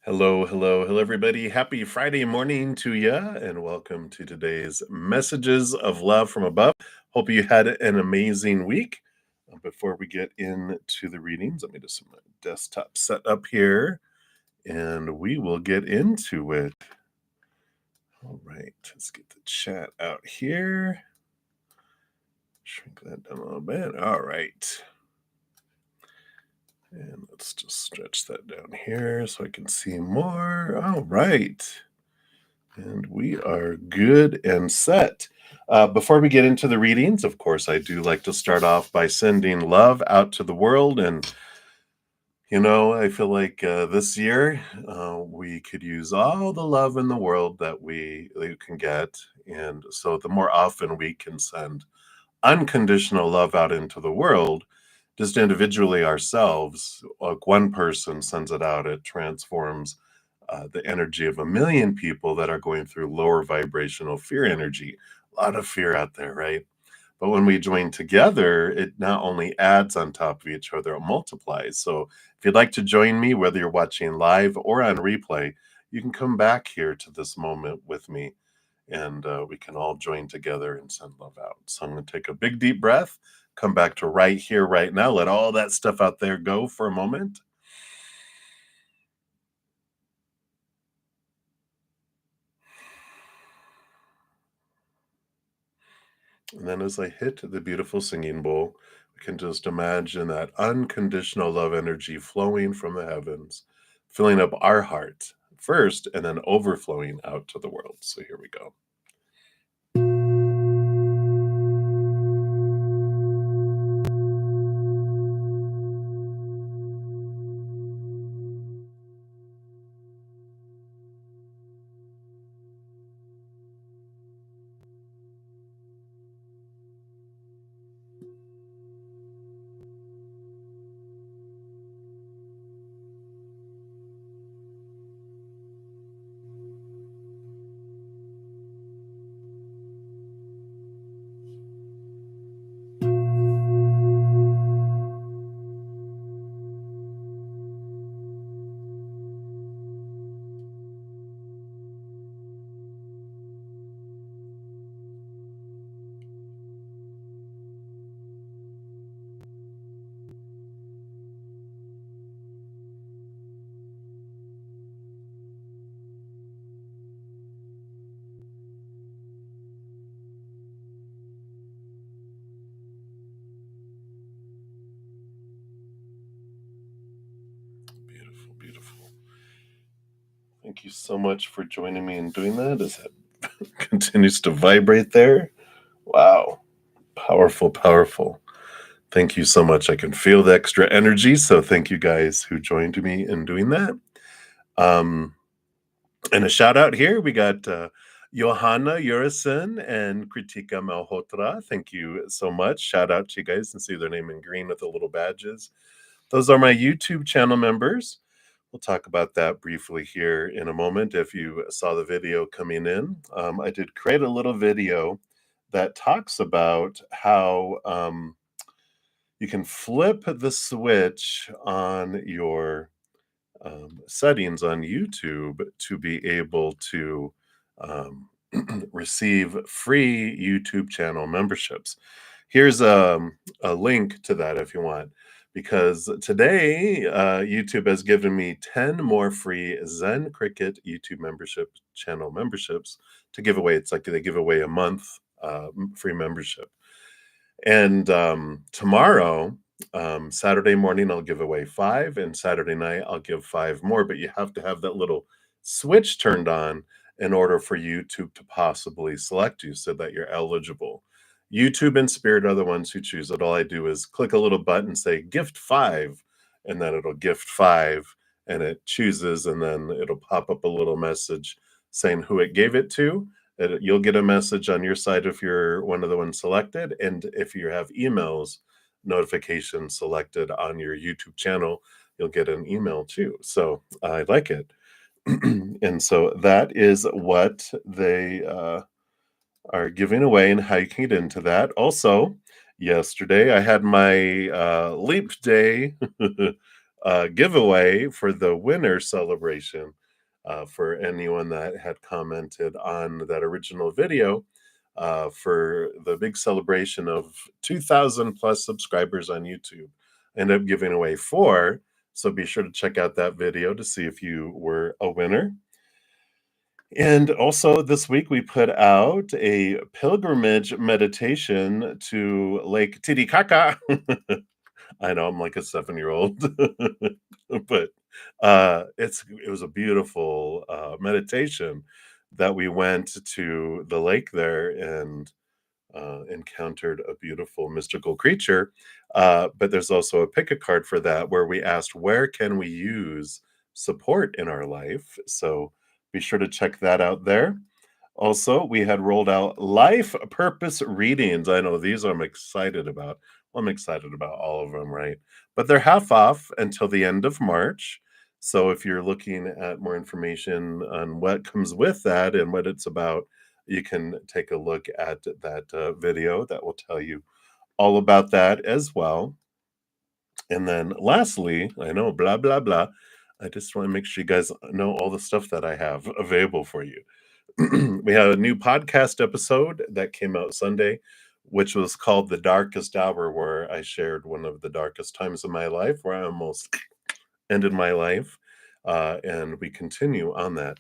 Hello, hello, hello, everybody. Happy Friday morning to you, and welcome to today's Messages of Love from Above. Hope you had an amazing week. Before we get into the readings, let me just set my desktop set up here, and we will get into it. All right, let's get the chat out here. Shrink that down a little bit. All right. And let's just stretch that down here so I can see more. All right. And we are good and set. Before we get into the readings, of course, I do like to start off by sending love out to the world. And, I feel like this year we could use all the love in the world that we can get. And so the more often we can send unconditional love out into the world, just individually ourselves, like one person sends it out, it transforms the energy of a million people that are going through lower vibrational fear energy. A lot of fear out there, right? But when we join together, it not only adds on top of each other, it multiplies. So if you'd like to join me, whether you're watching live or on replay, you can come back here to this moment with me, and we can all join together and send love out. So I'm going to take a big deep breath, come back to right here, right now, let all that stuff out there go for a moment. And then as I hit the beautiful singing bowl, we can just imagine that unconditional love energy flowing from the heavens, filling up our heart first, and then overflowing out to the world. So here we go. Beautiful, beautiful. Thank you so much for joining me in doing that as that continues to vibrate there. Wow. Powerful, powerful. Thank you so much. I can feel the extra energy. So thank you guys who joined me in doing that. And a shout out here, we got Johanna Urison and Kritika Malhotra. Thank you so much. Shout out to you guys, and see their name in green with the little badges. Those are my YouTube channel members. We'll talk about that briefly here in a moment. If you saw the video coming in, I did create a little video that talks about how you can flip the switch on your settings on YouTube to be able to receive free YouTube channel memberships. Here's a link to that if you want, because today YouTube has given me 10 more free Zen Cricket YouTube membership channel memberships to give away. It's like they give away a month free membership. And tomorrow, Saturday morning, I'll give away 5, and Saturday night, I'll give 5 more. But you have to have that little switch turned on in order for YouTube to possibly select you so that you're eligible. YouTube and Spirit are the ones who choose it. All I do is click a little button, say gift 5, and then it'll gift 5, and it chooses, and then it'll pop up a little message saying who it gave it to. You'll get a message on your side if you're one of the ones selected, and if you have emails notifications selected on your YouTube channel, you'll get an email too. So I like it. And so that is what they are giving away and how you can get into that. Also, yesterday I had my leap day giveaway for the winner celebration for anyone that had commented on that original video for the big celebration of 2,000 plus subscribers on YouTube. I ended up giving away four. So be sure to check out that video to see if you were a winner. And also this week we put out a pilgrimage meditation to Lake Titicaca. I know I'm like a 7-year-old, but it was a beautiful meditation that we went to the lake there and encountered a beautiful mystical creature. But there's also a pick a card for that where we asked where can we use support in our life. So be sure to check that out there. Also, we had rolled out life purpose readings. I know these I'm excited about. Well, I'm excited about all of them, right? But they're half off until the end of March. So if you're looking at more information on what comes with that and what it's about, you can take a look at that video that will tell you all about that as well. And then lastly, I know blah, blah, blah. I just want to make sure you guys know all the stuff that I have available for you. We had a new podcast episode that came out Sunday, which was called The Darkest Hour, where I shared one of the darkest times of my life where I almost ended my life. And we continue on that.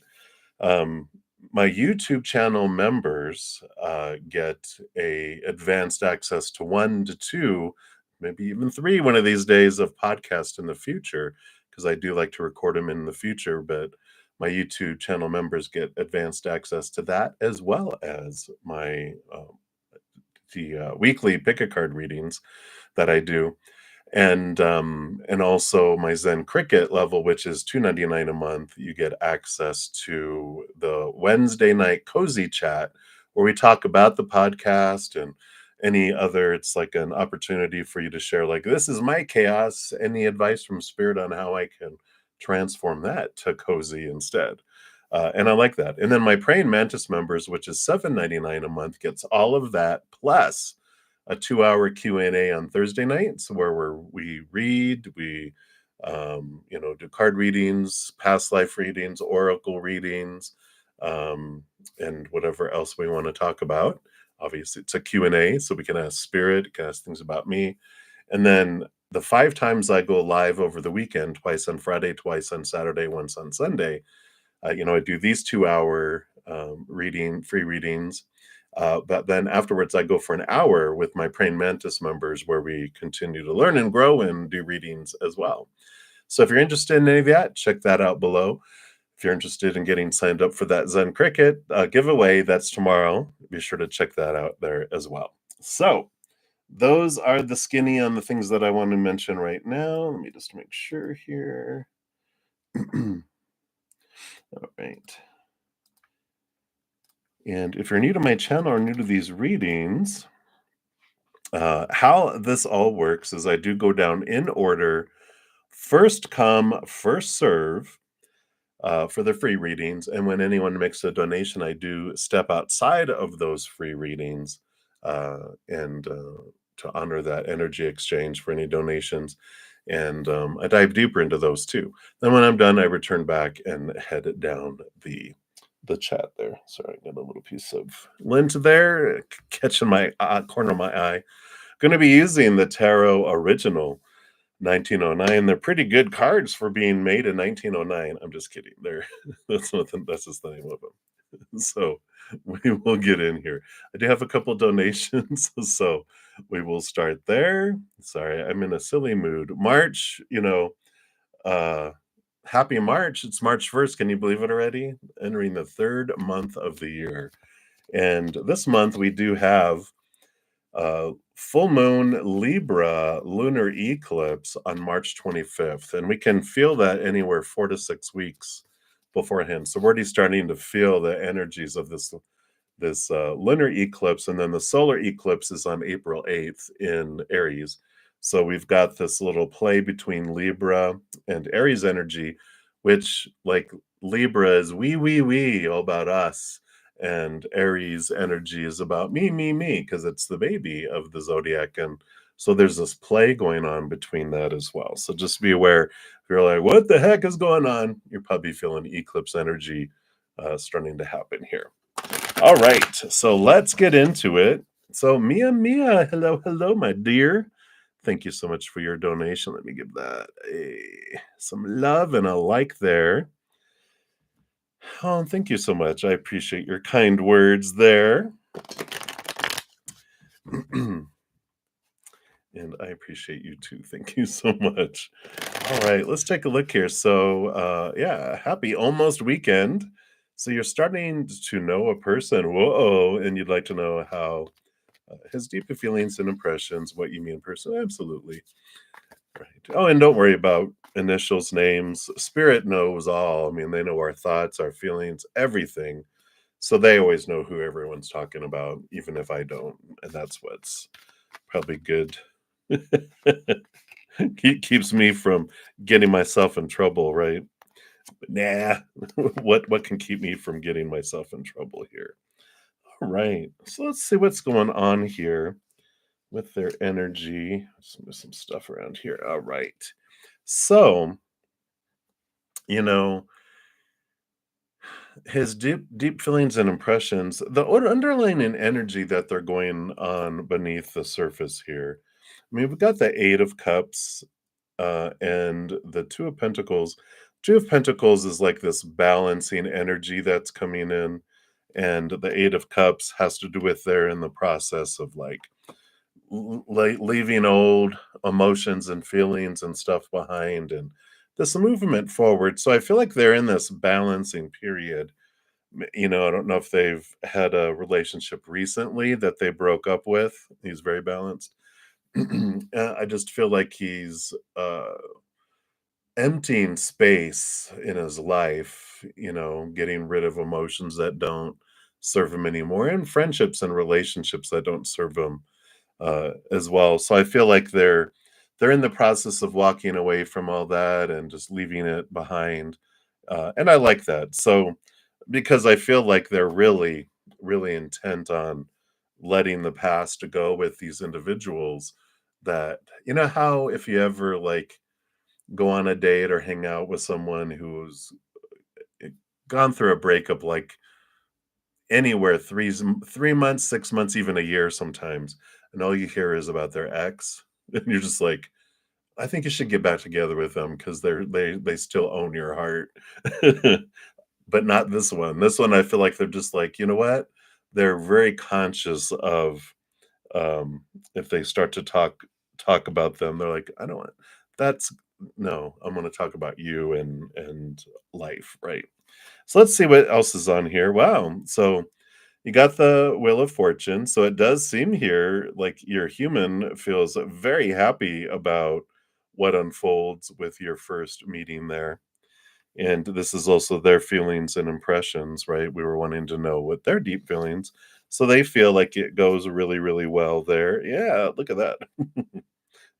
Um, my YouTube channel members get a advanced access to 1 to 2, maybe even 3 one of these days of podcast in the future, because I do like to record them in the future, but my YouTube channel members get advanced access to that as well as my the weekly pick a card readings that I do and also my Zen Cricket level, which is $2.99 a month. You get access to the Wednesday night cozy chat where we talk about the podcast and any other. It's like an opportunity for you to share, like, this is my chaos. Any advice from spirit on how I can transform that to cozy instead. And I like that. And then my praying mantis members, which is $7.99 a month, gets all of that plus a 2-hour Q&A on Thursday nights where we read, we do card readings, past life readings, oracle readings, and whatever else we want to talk about. Obviously, it's a Q&A, so we can ask spirit, can ask things about me. And then the 5 times I go live over the weekend, twice on Friday, twice on Saturday, once on Sunday, I do these 2-hour free readings. But then afterwards, I go for an hour with my Praying Mantis members where we continue to learn and grow and do readings as well. So if you're interested in any of that, check that out below. If you're interested in getting signed up for that Zen Cricket giveaway, that's tomorrow. Be sure to check that out there as well. So those are the skinny on the things that I want to mention right now. Let me just make sure here. All right. And if you're new to my channel or new to these readings, how this all works is I do go down in order, first come, first serve for the free readings. And when anyone makes a donation, I do step outside of those free readings and to honor that energy exchange for any donations. And I dive deeper into those too. Then when I'm done, I return back and head down the chat there. Sorry, I got a little piece of lint there catching my corner of my eye. Going to be using the Tarot Original 1909. They're pretty good cards for being made in 1909. I'm just kidding. That's nothing. That's just the name of them. So we will get in here. I do have a couple donations, so we will start there. Sorry, I'm in a silly mood. March, happy March. It's March 1st. Can you believe it already? Entering the 3rd month of the year. And this month we do have full moon Libra lunar eclipse on March 25th. And we can feel that anywhere 4 to 6 weeks beforehand. So we're already starting to feel the energies of this lunar eclipse, and then the solar eclipse is on April 8th in Aries. So we've got this little play between Libra and Aries energy, which, like, Libra is we, all about us, and Aries energy is about me, because it's the baby of the zodiac, and So there's this play going on between that as well. So just be aware. If you're like, what the heck is going on? You're probably feeling eclipse energy starting to happen here. All right, so let's get into it. So Mia, hello, hello, my dear. Thank you so much for your donation. Let me give that some love and a like there. Oh, thank you so much. I appreciate your kind words there. And I appreciate you too. Thank you so much. All right, let's take a look here. So, yeah, happy almost weekend. So you're starting to know a person. Whoa, and you'd like to know how his deeper feelings and impressions, what you mean in person. Absolutely. Right. Oh, and don't worry about initials, names. Spirit knows all. I mean, they know our thoughts, our feelings, everything. So they always know who everyone's talking about, even if I don't. And that's what's probably good. Keeps me from getting myself in trouble, right? Nah. What can keep me from getting myself in trouble here? All right. So let's see what's going on here with their energy. Let's move some stuff around here. All right. So, you know, his deep feelings and impressions, the underlying energy that they're going on beneath the surface here. I mean, we've got the Eight of Cups and the Two of Pentacles. Two of Pentacles is like this balancing energy that's coming in, and the Eight of Cups has to do with they're in the process of like leaving old emotions and feelings and stuff behind and this movement forward. So I feel like they're in this balancing period. I don't know if they've had a relationship recently that they broke up with. He's very balanced. I just feel like he's emptying space in his life, getting rid of emotions that don't serve him anymore and friendships and relationships that don't serve him as well. So I feel like they're in the process of walking away from all that and just leaving it behind. And I like that. So because I feel like they're really, really intent on letting the past go with these individuals that how if you ever like go on a date or hang out with someone who's eh, gone through a breakup like anywhere 3 months, 6 months, even a year sometimes, and all you hear is about their ex, and you're just like, I think you should get back together with them because they still own your heart. But not this one. This one, I feel like they're just like, you know what? They're very conscious of if they start to talk about them, they're like, I don't want that's no, I'm gonna talk about you and life, right? So let's see what else is on here. Wow. So you got the Wheel of Fortune. So it does seem here like your human feels very happy about what unfolds with your first meeting there. And this is also their feelings and impressions, right? We were wanting to know what their deep feelings. So they feel like it goes really, really well there. Yeah, look at that.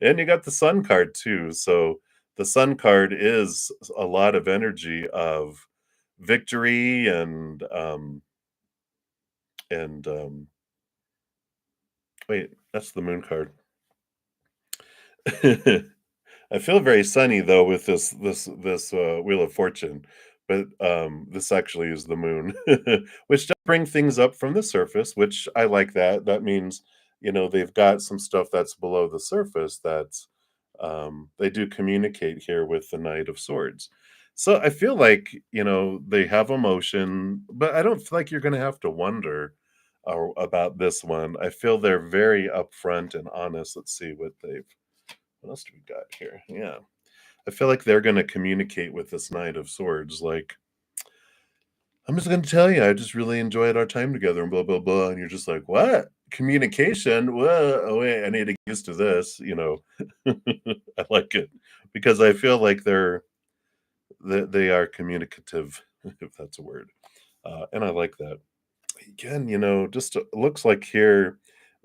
And you got the Sun card too. So the Sun card is a lot of energy of victory and wait, that's the Moon card. I feel very sunny though with this Wheel of Fortune, but this actually is the moon, which does bring things up from the surface, which I like that. That means they've got some stuff that's below the surface that's they do communicate here with the Knight of Swords. So I feel like they have emotion, but I don't feel like you're going to have to wonder about this one. I feel they're very upfront and honest. Let's see what else do we got here? Yeah. I feel like they're gonna communicate with this Knight of Swords, like, "I'm just gonna tell you, I just really enjoyed our time together and blah, blah, blah," and you're just like, "What? Communication? Whoa, oh, wait, I need to get used to this." I like it because I feel like they are communicative, if that's a word, and I like that. Again, just looks like here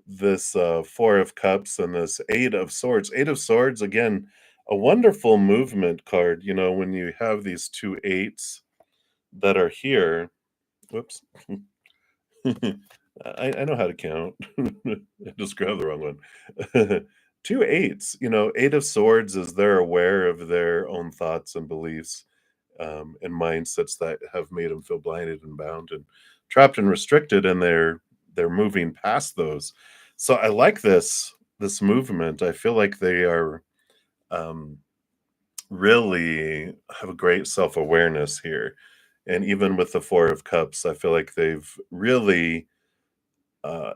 this Four of Cups and this Eight of Swords. Eight of Swords, again, a wonderful movement card. When you have these two eights that are here. Whoops. I know how to count. I just grabbed the wrong one. 2 eights, Eight of Swords is they're aware of their own thoughts and beliefs, and mindsets that have made them feel blinded and bound and trapped and restricted, and they're moving past those. So I like this movement. I feel like they are, um, really have a great self-awareness here. And even with the Four of Cups, I feel like they've really,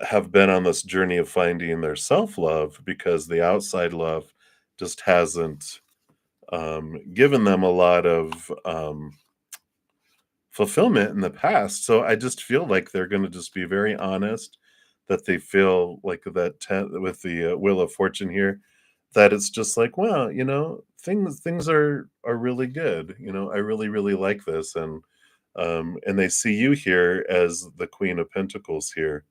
have been on this journey of finding their self-love because the outside love just hasn't, given them a lot of, fulfillment in the past. So I just feel like they're gonna just be very honest, that they feel like that with the, Wheel of Fortune here, that it's just like, "Well, things are really good, I really, really like this," and they see you here as the Queen of Pentacles here,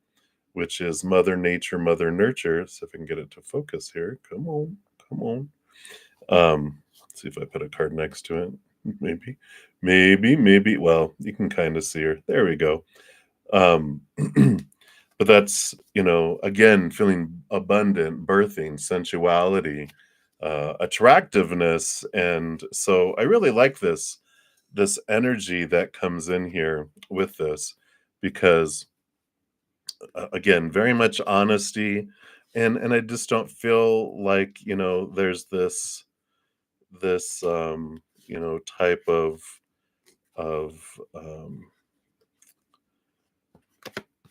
which is Mother Nature, Mother Nurture. So if I can get it to focus here. Come on, come on. See if I put a card next to it. Maybe, maybe. Well, you can kind of see her. There we go. Um, but that's, again, feeling abundant, birthing, sensuality, attractiveness. And so I really like this energy that comes in here with this because, again, very much honesty, and I just don't feel like, there's this type of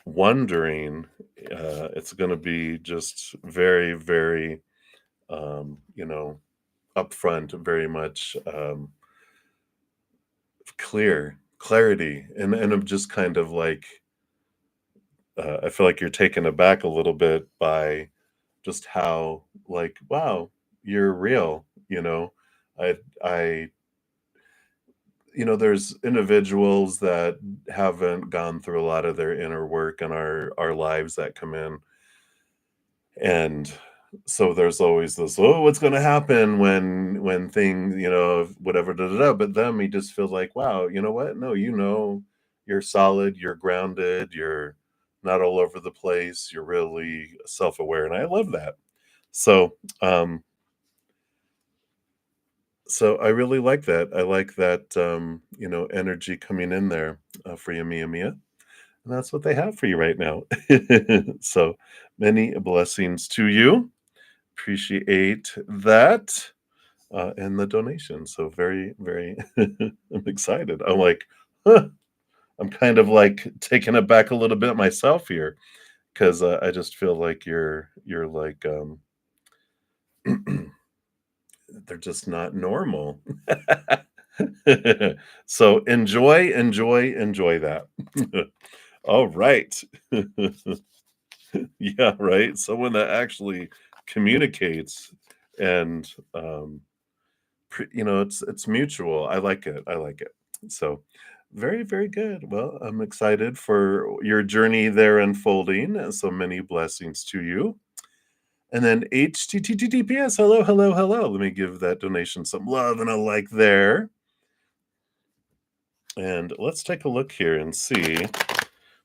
wondering. It's going to be just very, very, upfront, very much, clarity, and I'm just kind of like, I feel like you're taken aback a little bit by just how, like, wow, you're real. I there's individuals that haven't gone through a lot of their inner work in our lives that come in, and so there's always this, oh, what's going to happen when things, whatever, da, da, da. But then we just feel like, wow, you know what, no, you're solid, you're grounded, you're not all over the place, you're really self-aware, and I love that. So so I really like that. I like that, energy coming in there, for you, Mia. And that's what they have for you right now. So many blessings to you. Appreciate that, and the donation. So very, very, I'm excited. I'm like, huh, I'm kind of like taken aback a little bit myself here because, I just feel like you're like, they're just not normal. So enjoy, enjoy, enjoy that. All right. Yeah, right. Someone that actually communicates and, it's mutual. I like it. I like it. So very, very good. Well, I'm excited for your journey there unfolding. So many blessings to you. And then HTTPS, hello, hello, hello. Let me give that donation some love and a like there. And let's take a look here and see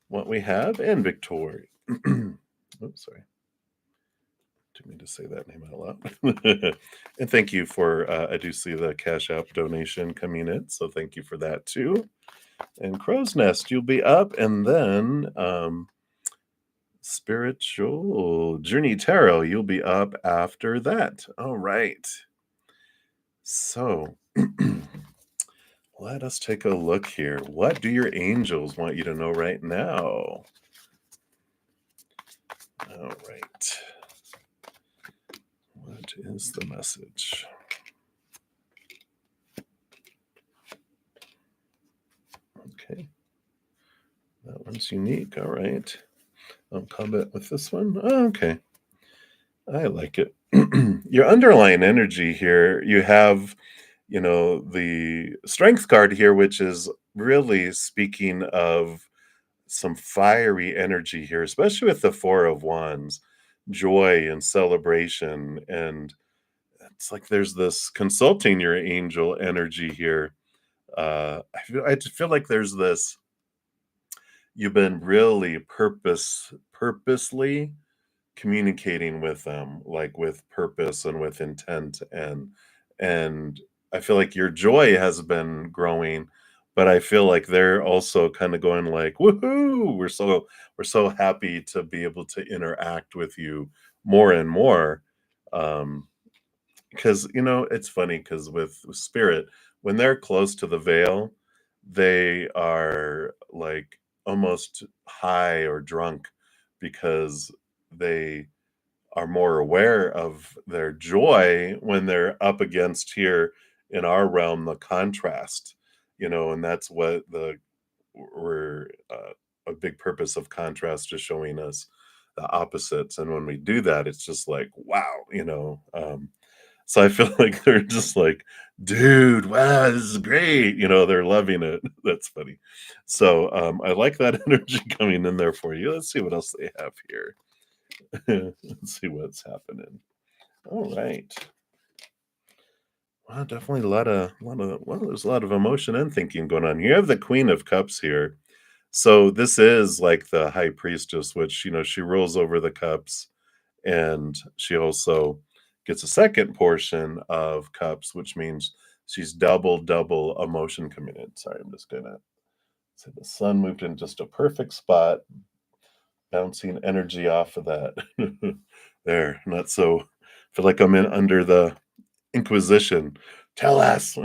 what we have in Victoria. Oops, sorry. Didn't mean to say that name out loud. And thank you for, I do see the Cash App donation coming in. So thank you for that too. And Crow's Nest, you'll be up. And then Spiritual Journey Tarot, you'll be up after that. All right. So let us take a look here. What do your angels want you to know right now? All right. What is the message? Okay. That one's unique. All right. I'll comment with this one. Oh, okay. I like it. Your underlying energy here, you have, the strength card here, which is really speaking of some fiery energy here, especially with the Four of Wands, joy and celebration. And it's like there's this consulting your angel energy here. I just feel like there's you've been really purposely communicating with them, like, with purpose and with intent, and I feel like your joy has been growing, but I feel like they're also kinda going like, "Woohoo! We're so happy to be able to interact with you more and more." Um, because, it's funny because with spirit, when they're close to the veil, they are, like, almost high or drunk because they are more aware of their joy when they're up against here in our realm, the contrast, and that's what we're a big purpose of contrast is showing us the opposites. And when we do that, it's just like, wow. So I feel like they're just like, dude, wow, this is great. They're loving it. That's funny. So I like that energy coming in there for you. Let's see what else they have here. Let's see what's happening. All right. Wow, definitely well, there's a lot of emotion and thinking going on. You have the Queen of Cups here. So this is like the High Priestess, which, she rules over the cups, and she also gets a second portion of cups, which means she's double emotion coming in. Sorry, I'm just gonna say the sun moved in just a perfect spot, bouncing energy off of that. There, not so feel like I'm in under the Inquisition. Tell us.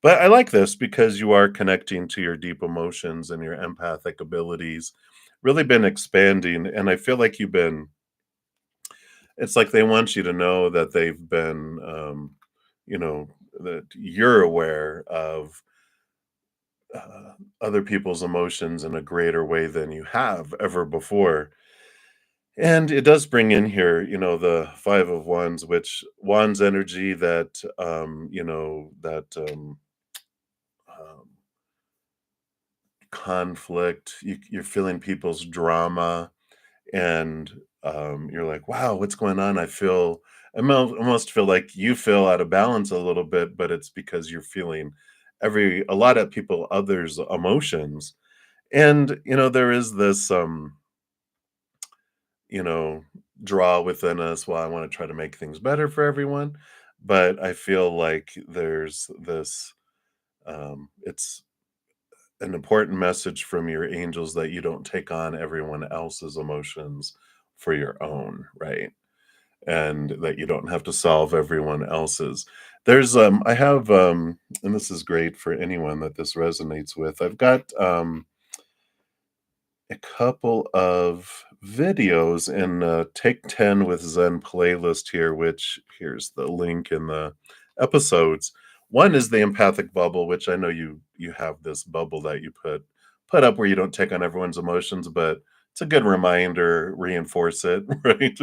But I like this because you are connecting to your deep emotions and your empathic abilities, really been expanding. And I feel like it's like they want you to know that they've been, that you're aware of other people's emotions in a greater way than you have ever before. And it does bring in here, the 5 of Wands, which Wands energy that, um, conflict, you're feeling people's drama, and, you're like, "Wow, what's going on?" Almost feel like you feel out of balance a little bit, but it's because you're feeling a lot of others' emotions. And, there is this, you know, draw within us, well, I want to try to make things better for everyone. But I feel like there's this, it's an important message from your angels that you don't take on everyone else's emotions for your own, right? And that you don't have to solve everyone else's. I have, and this is great for anyone that this resonates with. I've got, a couple of videos in Take 10 with Zen playlist here, which here's the link in the episodes. One is the empathic bubble, which I know you have this bubble that you put up where you don't take on everyone's emotions, but it's a good reminder, reinforce it, right?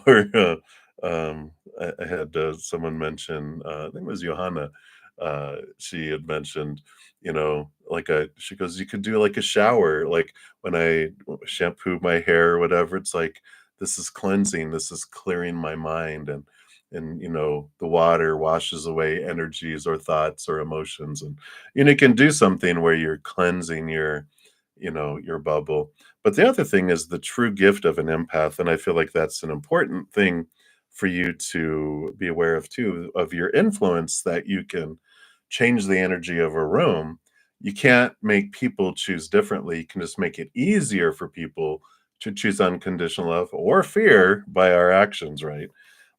Or I had someone mention, I think it was Johanna. She had mentioned, she goes, you could do like a shower, like when I shampoo my hair or whatever. It's like this is cleansing, this is clearing my mind, and the water washes away energies or thoughts or emotions, and you can do something where you're cleansing your bubble. But the other thing is the true gift of an empath, and I feel like that's an important thing for you to be aware of too, of your influence, that you can change the energy of a room. You can't make people choose differently. You can just make it easier for people to choose unconditional love or fear by our actions, right?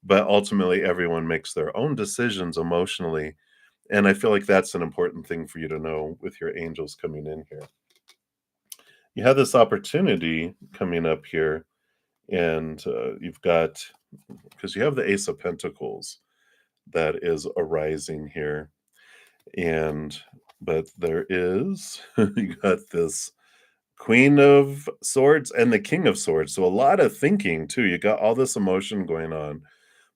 But ultimately, everyone makes their own decisions emotionally. And I feel like that's an important thing for you to know with your angels coming in here. You have this opportunity coming up here, and you've got, because you have the Ace of Pentacles that is arising here, and but there is you got this Queen of Swords and the King of Swords, so a lot of thinking too. You got all this emotion going on,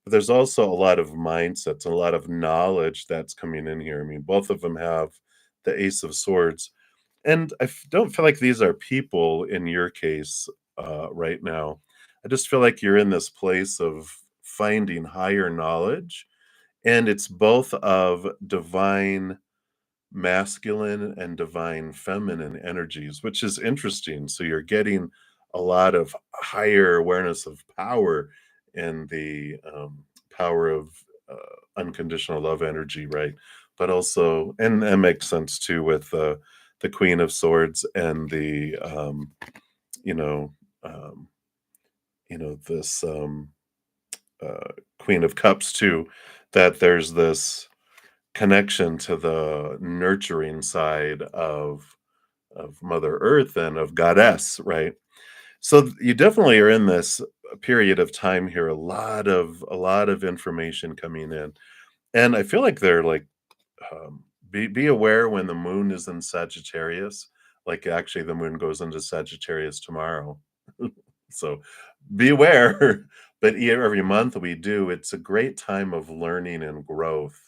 but there's also a lot of mindsets, a lot of knowledge that's coming in here. I mean, both of them have the Ace of Swords, and don't feel like these are people in your case right now. I just feel like you're in this place of finding higher knowledge, and it's both of divine masculine and divine feminine energies, which is interesting. So you're getting a lot of higher awareness of power and the power of unconditional love energy, right? But also, and that makes sense too with the Queen of Swords and the you know um, this Queen of Cups too. That there's this connection to the nurturing side of Mother Earth and of Goddess, right? So you definitely are in this period of time here. A lot of information coming in, and I feel like they're like be aware when the moon is in Sagittarius. Like actually, the moon goes into Sagittarius tomorrow, so be aware. But every month we do. It's a great time of learning and growth.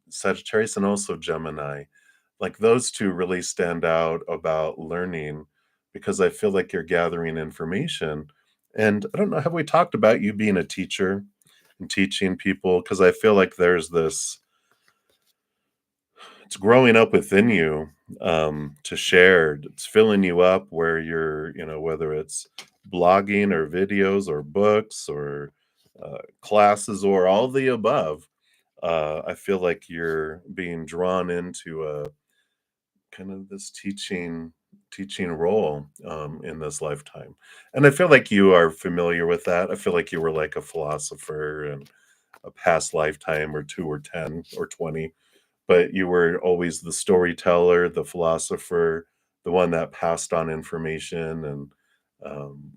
Sagittarius and also Gemini, like those two really stand out about learning because I feel like you're gathering information. And I don't know, have we talked about you being a teacher and teaching people? Because I feel like there's this, it's growing up within you to share. It's filling you up where you're, whether it's blogging or videos or books or classes or all the above. I feel like you're being drawn into a kind of this teaching role in this lifetime, and I feel like you are familiar with that. I feel like you were like a philosopher in a past lifetime or two or 10 or 20, but you were always the storyteller, the philosopher, the one that passed on information and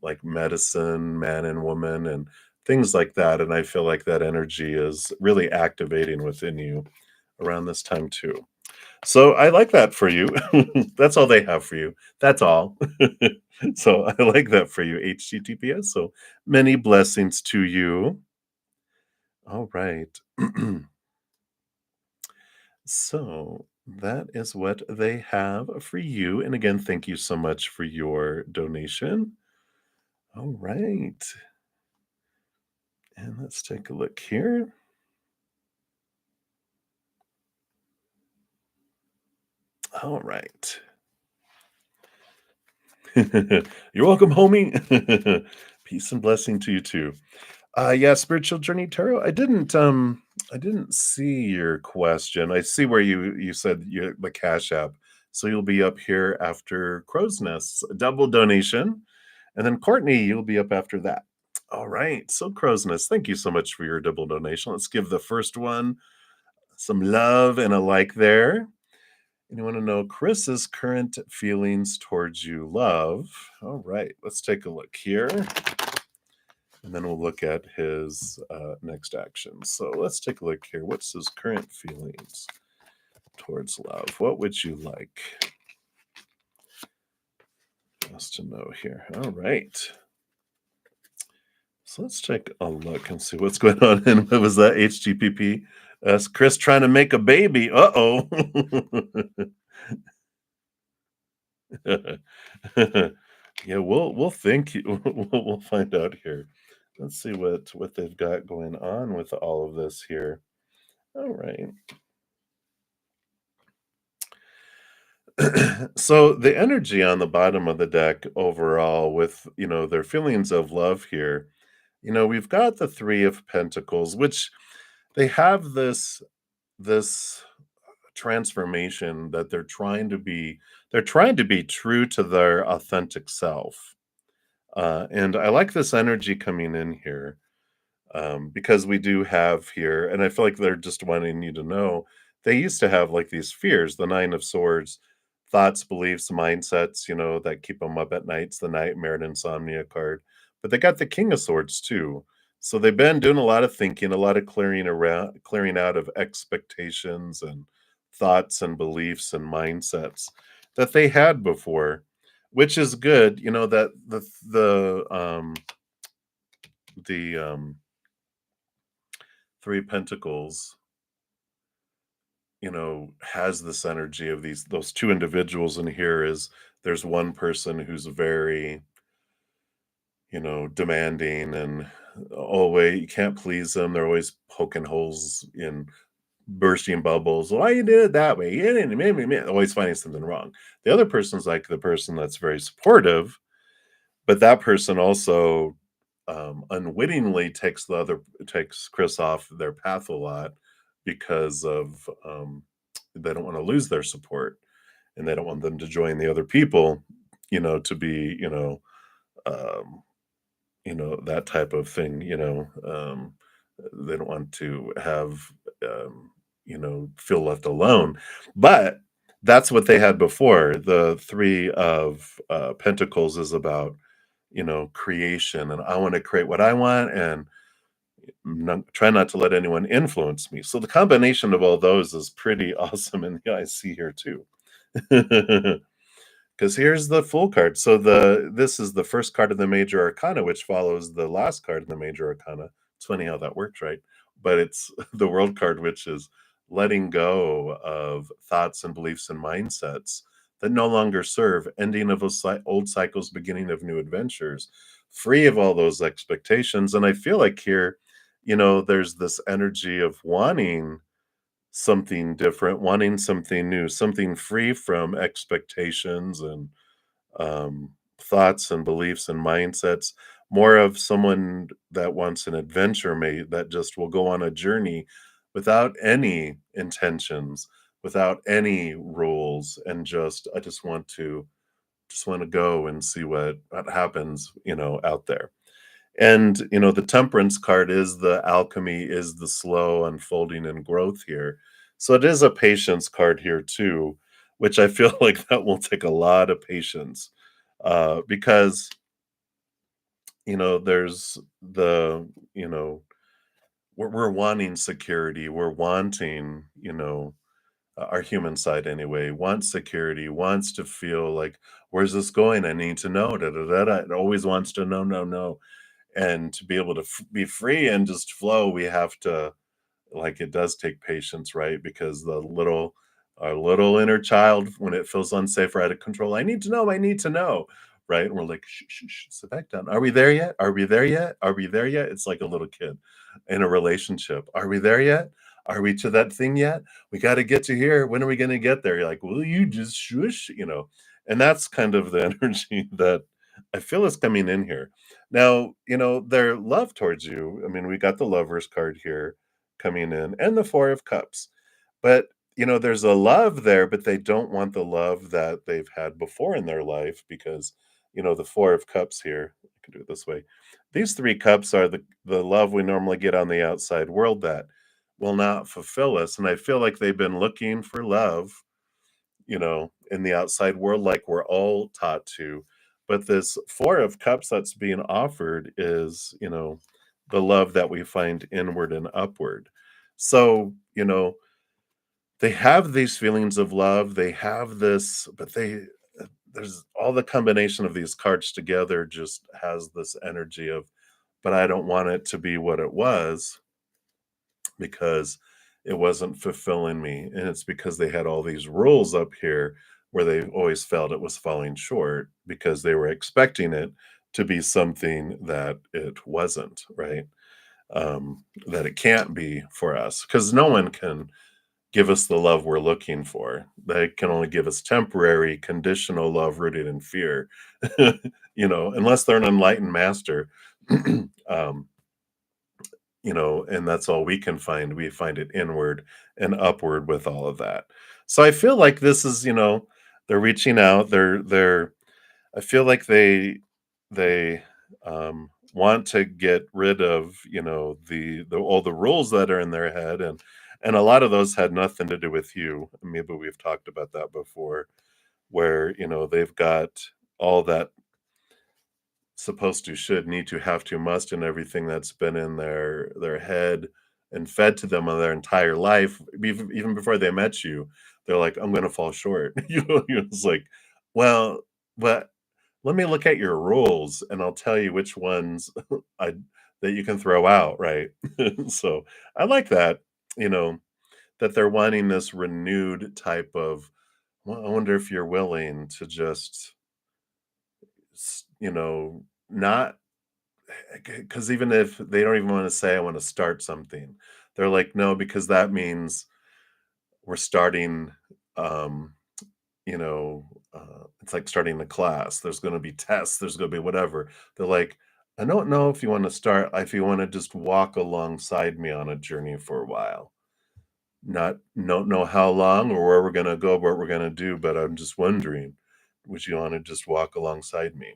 like medicine, man and woman, and things like that. And I feel like that energy is really activating within you around this time too. So I like that for you. That's all they have for you. That's all. So I like that for you, HTTPS. So many blessings to you. All right. So that is what they have for you. And again, thank you so much for your donation. All right. And let's take a look here. All right. You're welcome, homie. Peace and blessing to you too. Yeah, Spiritual Journey Tarot. I didn't see your question. I see where you said you the Cash App. So you'll be up here after Crow's Nests, a double donation. And then Courtney, you'll be up after that. All right. So Crow's Nest, thank you so much for your double donation. Let's give the first one some love and a like there. And you want to know Chris's current feelings towards you, love. All right, let's take a look here. And then we'll look at his next action. So let's take a look here. What's his current feelings towards love? What would you like us to know here? All right. So let's take a look and see what's going on. And what was that? HGPP? That's Chris trying to make a baby. Uh-oh. Yeah, we'll think we'll find out here. Let's see what they've got going on with all of this here. All right. So the energy on the bottom of the deck overall with, their feelings of love here. We've got the 3 of Pentacles, which they have this transformation that they're trying to be true to their authentic self. And I like this energy coming in here because we do have here, and I feel like they're just wanting you to know they used to have like these fears, the 9 of Swords, thoughts, beliefs, mindsets, that keep them up at nights, the nightmare and insomnia card. But they got the King of Swords too. So they've been doing a lot of thinking, a lot of clearing out of expectations and thoughts and beliefs and mindsets that they had before, which is good. That the 3 of Pentacles, has this energy of those 2 individuals in here. Is there's one person who's very, demanding and always you can't please them. They're always poking holes in bursting bubbles. Why you did it that way? You didn't, always finding something wrong. The other person's like the person that's very supportive but that person also, unwittingly takes Chris off their path a lot because of, they don't wanna lose their support, and they don't want them to join the other people, to be, um, that type of thing, they don't want to have, feel left alone. But that's what they had before. The Three of Pentacles is about, creation, and I want to create what I want, and try not to let anyone influence me. So the combination of all those is pretty awesome, and yeah, I see here too. Because here's the full card. So this is the first card of the major arcana, which follows the last card in the major arcana. It's funny how that works, right? But it's the world card, which is letting go of thoughts and beliefs and mindsets that no longer serve, ending of old cycles, beginning of new adventures, free of all those expectations. And I feel like here, there's this energy of wanting something different, wanting something new, something free from expectations and, thoughts and beliefs and mindsets, more of someone that wants an adventure mate that just will go on a journey without any intentions, without any rules, and I just want to go and see what happens, out there. And, the temperance card is the alchemy, is the slow unfolding and growth here. So it is a patience card here too, which I feel like that will take a lot of patience, because, there's we're wanting security. We're wanting, our human side anyway, wants security, wants to feel like, where's this going? I need to know. Da, da, da, da. It always wants to know, no, no. And to be able to be free and just flow, we have to, like, it does take patience, right? Because our little inner child, when it feels unsafe or out of control, I need to know, right? And we're like, shh, shh, shh, sit back down. Are we there yet? Are we there yet? Are we there yet? It's like a little kid in a relationship. Are we there yet? Are we to that thing yet? We got to get to here. When are we going to get there? You're like, will you just shush? And that's kind of the energy that I feel is coming in here. Now, their love towards you. I mean, we got the lovers card here coming in, and the Four of Cups. But, there's a love there, but they don't want the love that they've had before in their life because, the Four of Cups here, I can do it this way. These three cups are the love we normally get on the outside world that will not fulfill us. And I feel like they've been looking for love, in the outside world, like we're all taught to. But this Four of Cups that's being offered is, the love that we find inward and upward. So, they have these feelings of love, they have this, but there's all the combination of these cards together just has this energy of, but I don't want it to be what it was because it wasn't fulfilling me. And it's because they had all these rules up here where they always felt it was falling short because they were expecting it to be something that it wasn't, right? That it can't be for us because no one can give us the love we're looking for. They can only give us temporary, conditional love rooted in fear, unless they're an enlightened master. um, and that's all we can find. We find it inward and upward with all of that. So I feel like this is, they're reaching out. I feel like they want to get rid of, the all the rules that are in their head, and a lot of those had nothing to do with you. Maybe we've talked about that before, where they've got all that supposed to, should, need to, have to, must, and everything that's been in their head and fed to them on their entire life, even before they met you. They're like, I'm gonna fall short. It's like, well, but let me look at your rules and I'll tell you which ones I that you can throw out, right? So I like that, you know, that they're wanting this renewed type of, well, I wonder if you're willing to just not, because even if they don't even want to say I want to start something, they're like, no, because that means we're starting, um you know, it's like starting a class. There's going to be tests. There's going to be whatever. They're like, I don't know if you want to start, if you want to just walk alongside me on a journey for a while. Not, don't know how long or where we're going to go, what we're going to do, but I'm just wondering, would you want to just walk alongside me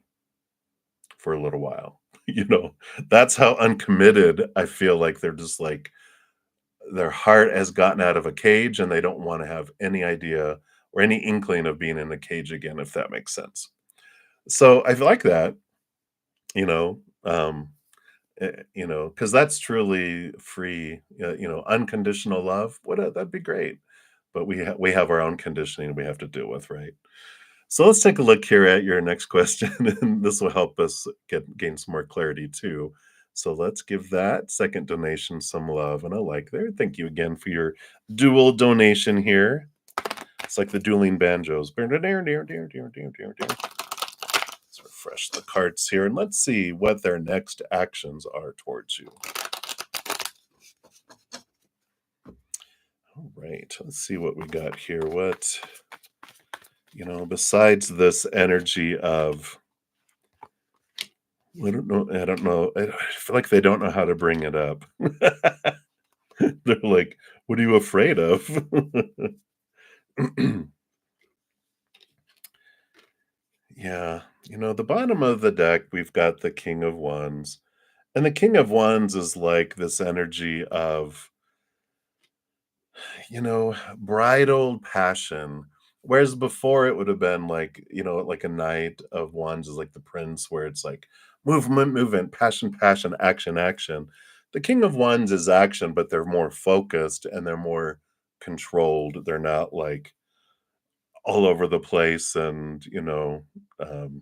for a little while? You know, that's how uncommitted I feel like they're just like, their heart has gotten out of a cage and they don't want to have any idea or any inkling of being in a cage again, if that makes sense. So I like that, you know, you know, because that's truly free, you know, unconditional love. That'd be great. But we have our own conditioning we have to deal with, right? So let's take a look here at your next question, and this will help us gain some more clarity too. So let's give that second donation some love and a like there. Thank you again for your dual donation here. It's like the dueling banjos. Let's refresh the cards here and let's see what their next actions are towards you. All right, let's see what we got here. What, you know, besides this energy of, I don't know. I don't know. I feel like they don't know how to bring it up. They're like, "What are you afraid of?" Yeah, you know, the bottom of the deck, we've got the King of Wands, and the King of Wands is like this energy of, you know, bridal passion. Whereas before it would have been like, you know, like a Knight of Wands is like the Prince, where it's like movement, movement, passion, passion, action, action. The King of Wands is action, but they're more focused and they're more controlled. They're not like all over the place and, um,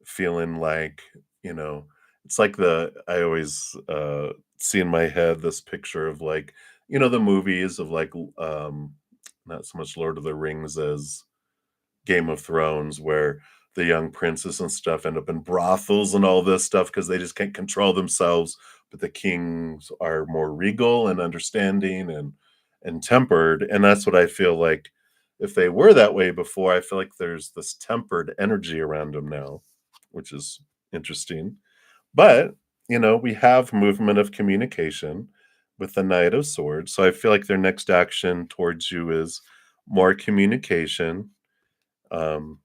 feeling like, you know, it's like I always see in my head this picture of like, you know, the movies of like not so much Lord of the Rings as Game of Thrones, where the young princes and stuff end up in brothels and all this stuff because they just can't control themselves. But the kings are more regal and understanding and tempered, and that's what I feel like. If they were that way before, I feel like there's this tempered energy around them now, which is interesting. But you know, we have movement of communication with the Knight of Swords, so I feel like their next action towards you is more communication. um,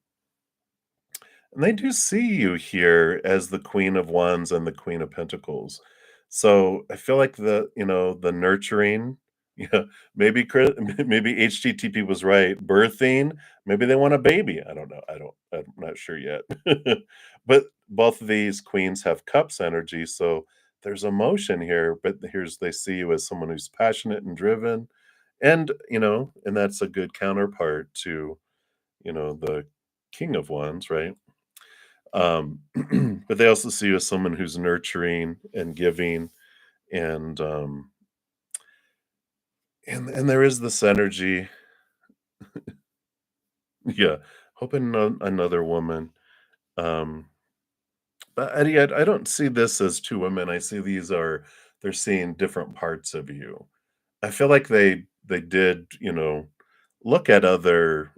and they do see you here as the Queen of Wands and the Queen of Pentacles. So I feel like the nurturing, yeah, maybe maybe HTTP was right. Birthing, maybe they want a baby. I don't know. I'm not sure yet. But both of these queens have cups energy, so there's emotion here, but here's they see you as someone who's passionate and driven. And, and that's a good counterpart to, the King of Wands, right? Um, but they also see you as someone who's nurturing and giving, and and there is this energy, yeah, hoping another woman. Um, but and yet I don't see this as two women. I see they're seeing different parts of you. I feel like they did, look at other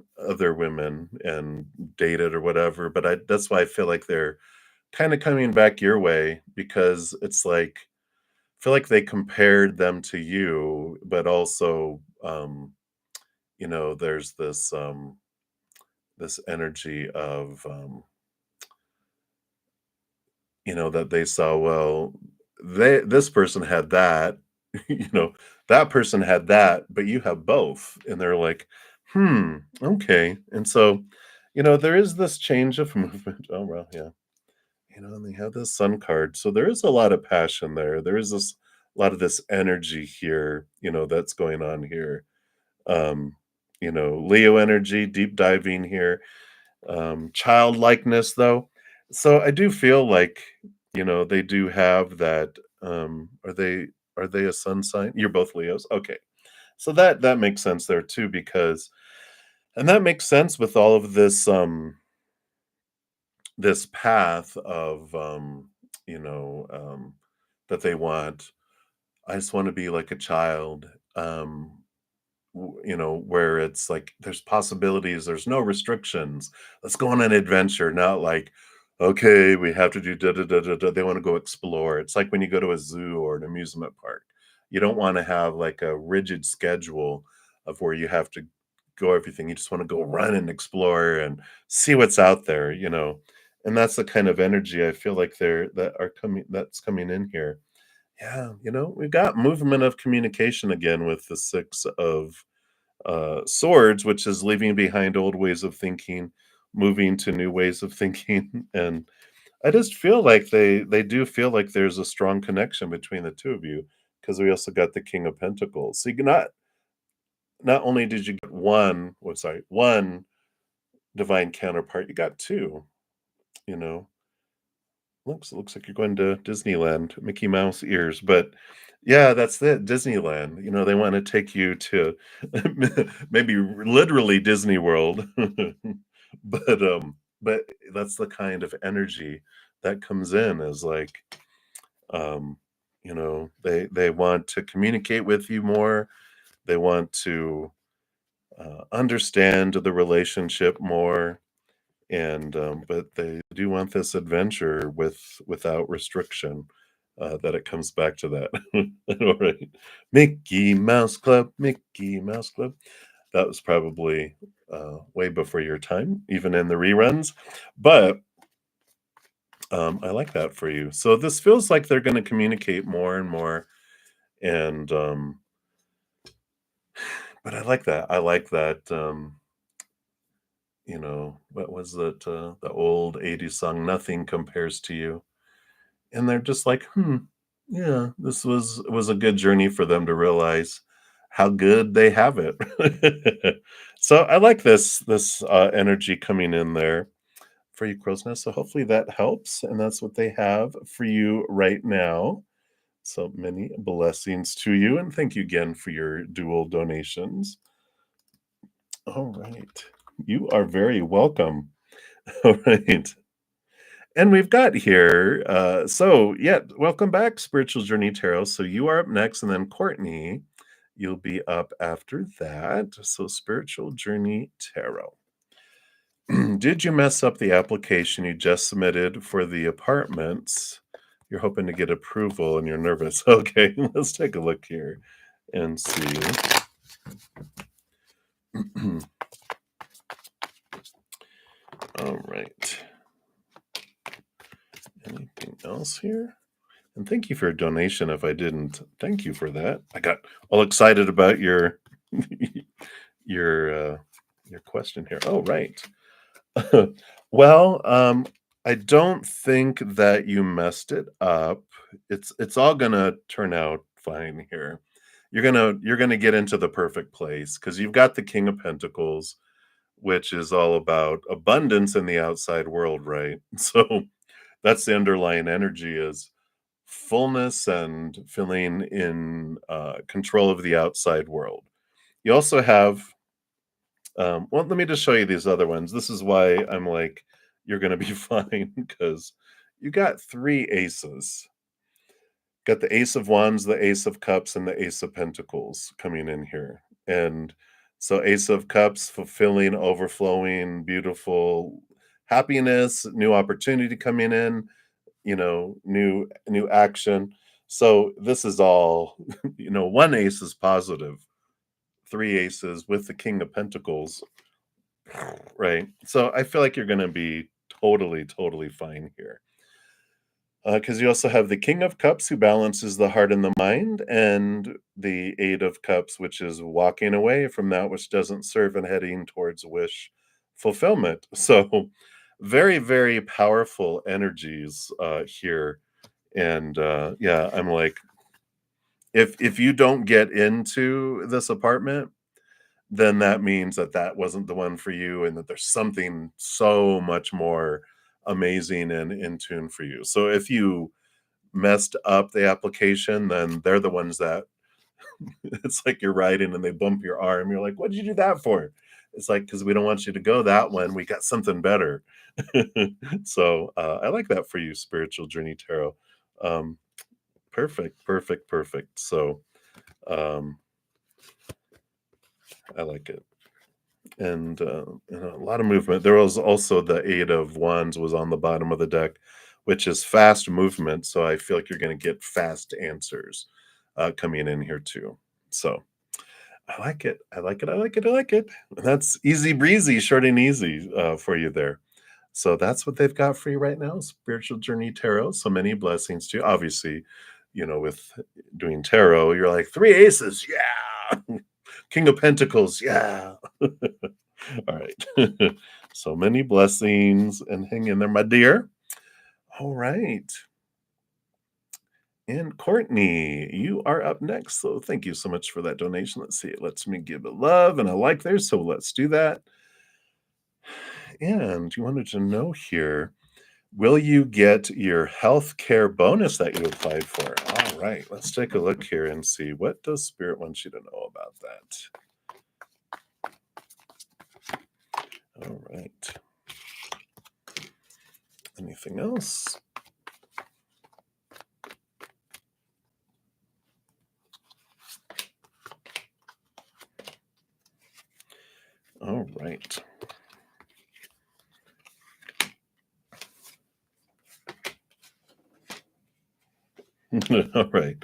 women and dated or whatever, but that's why I feel like they're kind of coming back your way because it's like feel like they compared them to you, but also, there's this energy of, that they saw, well, this person had that, you know, that person had that, but you have both. And they're like, okay. And so, there is this change of movement. Oh, well, yeah. And they have this sun card. So there is a lot of passion there. There is this a lot of this energy here, that's going on here. Um, Leo energy, deep diving here. Childlikeness though. So I do feel like, they do have that. Are they a sun sign? You're both Leos. Okay. So that makes sense there too, because and that makes sense with all of this path of that they want. I just want to be like a child. where it's like there's possibilities, there's no restrictions. Let's go on an adventure, not like, okay, we have to do da da da da da. They want to go explore. It's like when you go to a zoo or an amusement park. You don't want to have like a rigid schedule of where you have to go everything. You just want to go run and explore and see what's out there. And that's the kind of energy I feel like that's coming in here. Yeah, we've got movement of communication again with the six of swords, which is leaving behind old ways of thinking, moving to new ways of thinking. And I just feel like they do feel like there's a strong connection between the two of you, because we also got the King of Pentacles. So you not only did you get one divine counterpart, you got two, you know. Looks like you're going to Disneyland, Mickey Mouse ears, but yeah, that's it, Disneyland. They wanna take you to maybe literally Disney World, but that's the kind of energy that comes in is like, they want to communicate with you more. They want to, understand the relationship more. And but they do want this adventure without restriction. That it comes back to that. All right, Mickey Mouse Club. That was probably way before your time, even in the reruns. But I like that for you. So this feels like they're going to communicate more and more, and but I like that. I like that. What was that? The old '80s song, "Nothing Compares to You." And they're just like, yeah, this was a good journey for them to realize how good they have it. So I like this energy coming in there for you, Crow's Nest. So hopefully that helps, and that's what they have for you right now. So many blessings to you, and thank you again for your dual donations. All right. You are very welcome. All right. And we've got here, so yeah, welcome back, Spiritual Journey Tarot. So you are up next, and then Courtney, you'll be up after that. So Spiritual Journey Tarot. Did you mess up the application you just submitted for the apartments? You're hoping to get approval and you're nervous. Okay, let's take a look here and see. All right. Anything else here? And thank you for your donation if I didn't. Thank you for that. I got all excited about your your your question here. Oh, right. Well, I don't think that you messed it up. It's all gonna turn out fine here. You're gonna get into the perfect place because you've got the King of Pentacles, which is all about abundance in the outside world, right? So that's the underlying energy is fullness and feeling in control of the outside world. You also have, well, let me just show you these other ones. This is why I'm like, you're going to be fine because you got three aces. Got the Ace of Wands, the Ace of Cups, and the Ace of Pentacles coming in here. And so, Ace of Cups, fulfilling, overflowing, beautiful happiness, new opportunity coming in, new action. So this is all, one ace is positive, three aces with the King of Pentacles, right? So I feel like you're going to be totally, totally fine here. Because you also have the King of Cups, who balances the heart and the mind, and the Eight of Cups, which is walking away from that which doesn't serve and heading towards wish fulfillment. So, very, very powerful energies here. And yeah, I'm like, if you don't get into this apartment, then that means that that wasn't the one for you, and that there's something so much more amazing and in tune for you. So if you messed up the application, then they're the ones that it's like you're riding and they bump your arm. You're like, what did you do that for? It's like, because we don't want you to go that one. We got something better. So I like that for you, Spiritual Journey Tarot. Um, perfect, perfect, perfect. So, um, I like it. And a lot of movement. There was also the 8 of wands was on the bottom of the deck, which is fast movement, so I feel like you're gonna get fast answers, coming in here too. So, I like it. I like it. I like it. I like it. That's easy breezy, short and easy, for you there. So that's what they've got for you right now, Spiritual Journey Tarot. So many blessings to you. Obviously, with doing tarot, you're like 3 aces, yeah. King of Pentacles, yeah. All right. So many blessings and hang in there, my dear. All right. And Courtney, you are up next. So thank you so much for that donation. Let's see. It lets me give it love and a like there. So let's do that. And you wanted to know here, will you get your health care bonus that you applied for? All right. Let's take a look here and see, what does Spirit want you to know about that? All right. Anything else? All right. All right.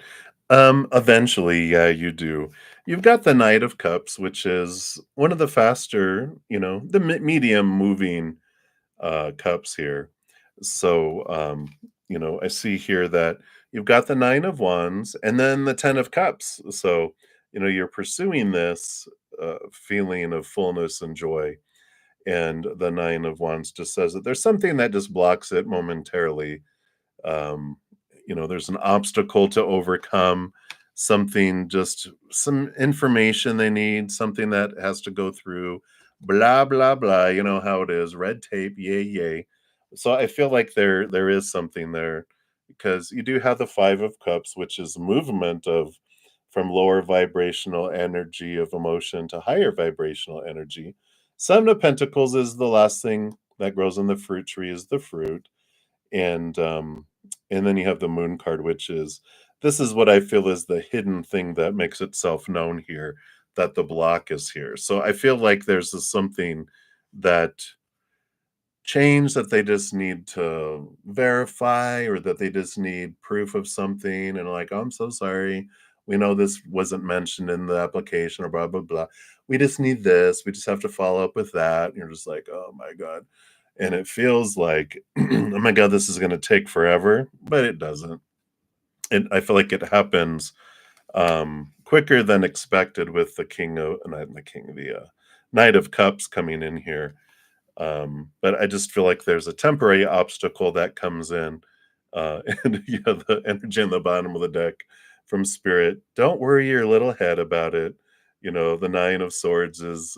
Eventually, yeah, you do. You've got the Knight of Cups, which is one of the faster, the medium moving cups here. So, I see here that you've got the Nine of Wands and then the Ten of Cups. So, you're pursuing this feeling of fullness and joy. And the Nine of Wands just says that there's something that just blocks it momentarily. um, there's an obstacle to overcome, something, just some information they need, something that has to go through, blah blah blah. You know how it is, red tape, yay yay. So I feel like there is something there, because you do have the 5 of Cups, which is movement of from lower vibrational energy of emotion to higher vibrational energy. 7 of Pentacles is the last thing that grows on the fruit tree, is the fruit. And then you have the Moon card, which is, this is what I feel is the hidden thing that makes itself known here, that the block is here. So I feel like there's something that change that they just need to verify, or that they just need proof of something, and like, "Oh, I'm so sorry. We know this wasn't mentioned in the application," or blah blah blah. "We just need this. We just have to follow up with that." And you're just like, "Oh my God." And it feels like, "Oh my God, this is gonna take forever," but it doesn't. And I feel like it happens quicker than expected with the king of not the king, the Knight of Cups coming in here. But I just feel like there's a temporary obstacle that comes in, and the energy on the bottom of the deck from Spirit. Don't worry your little head about it. The Nine of Swords is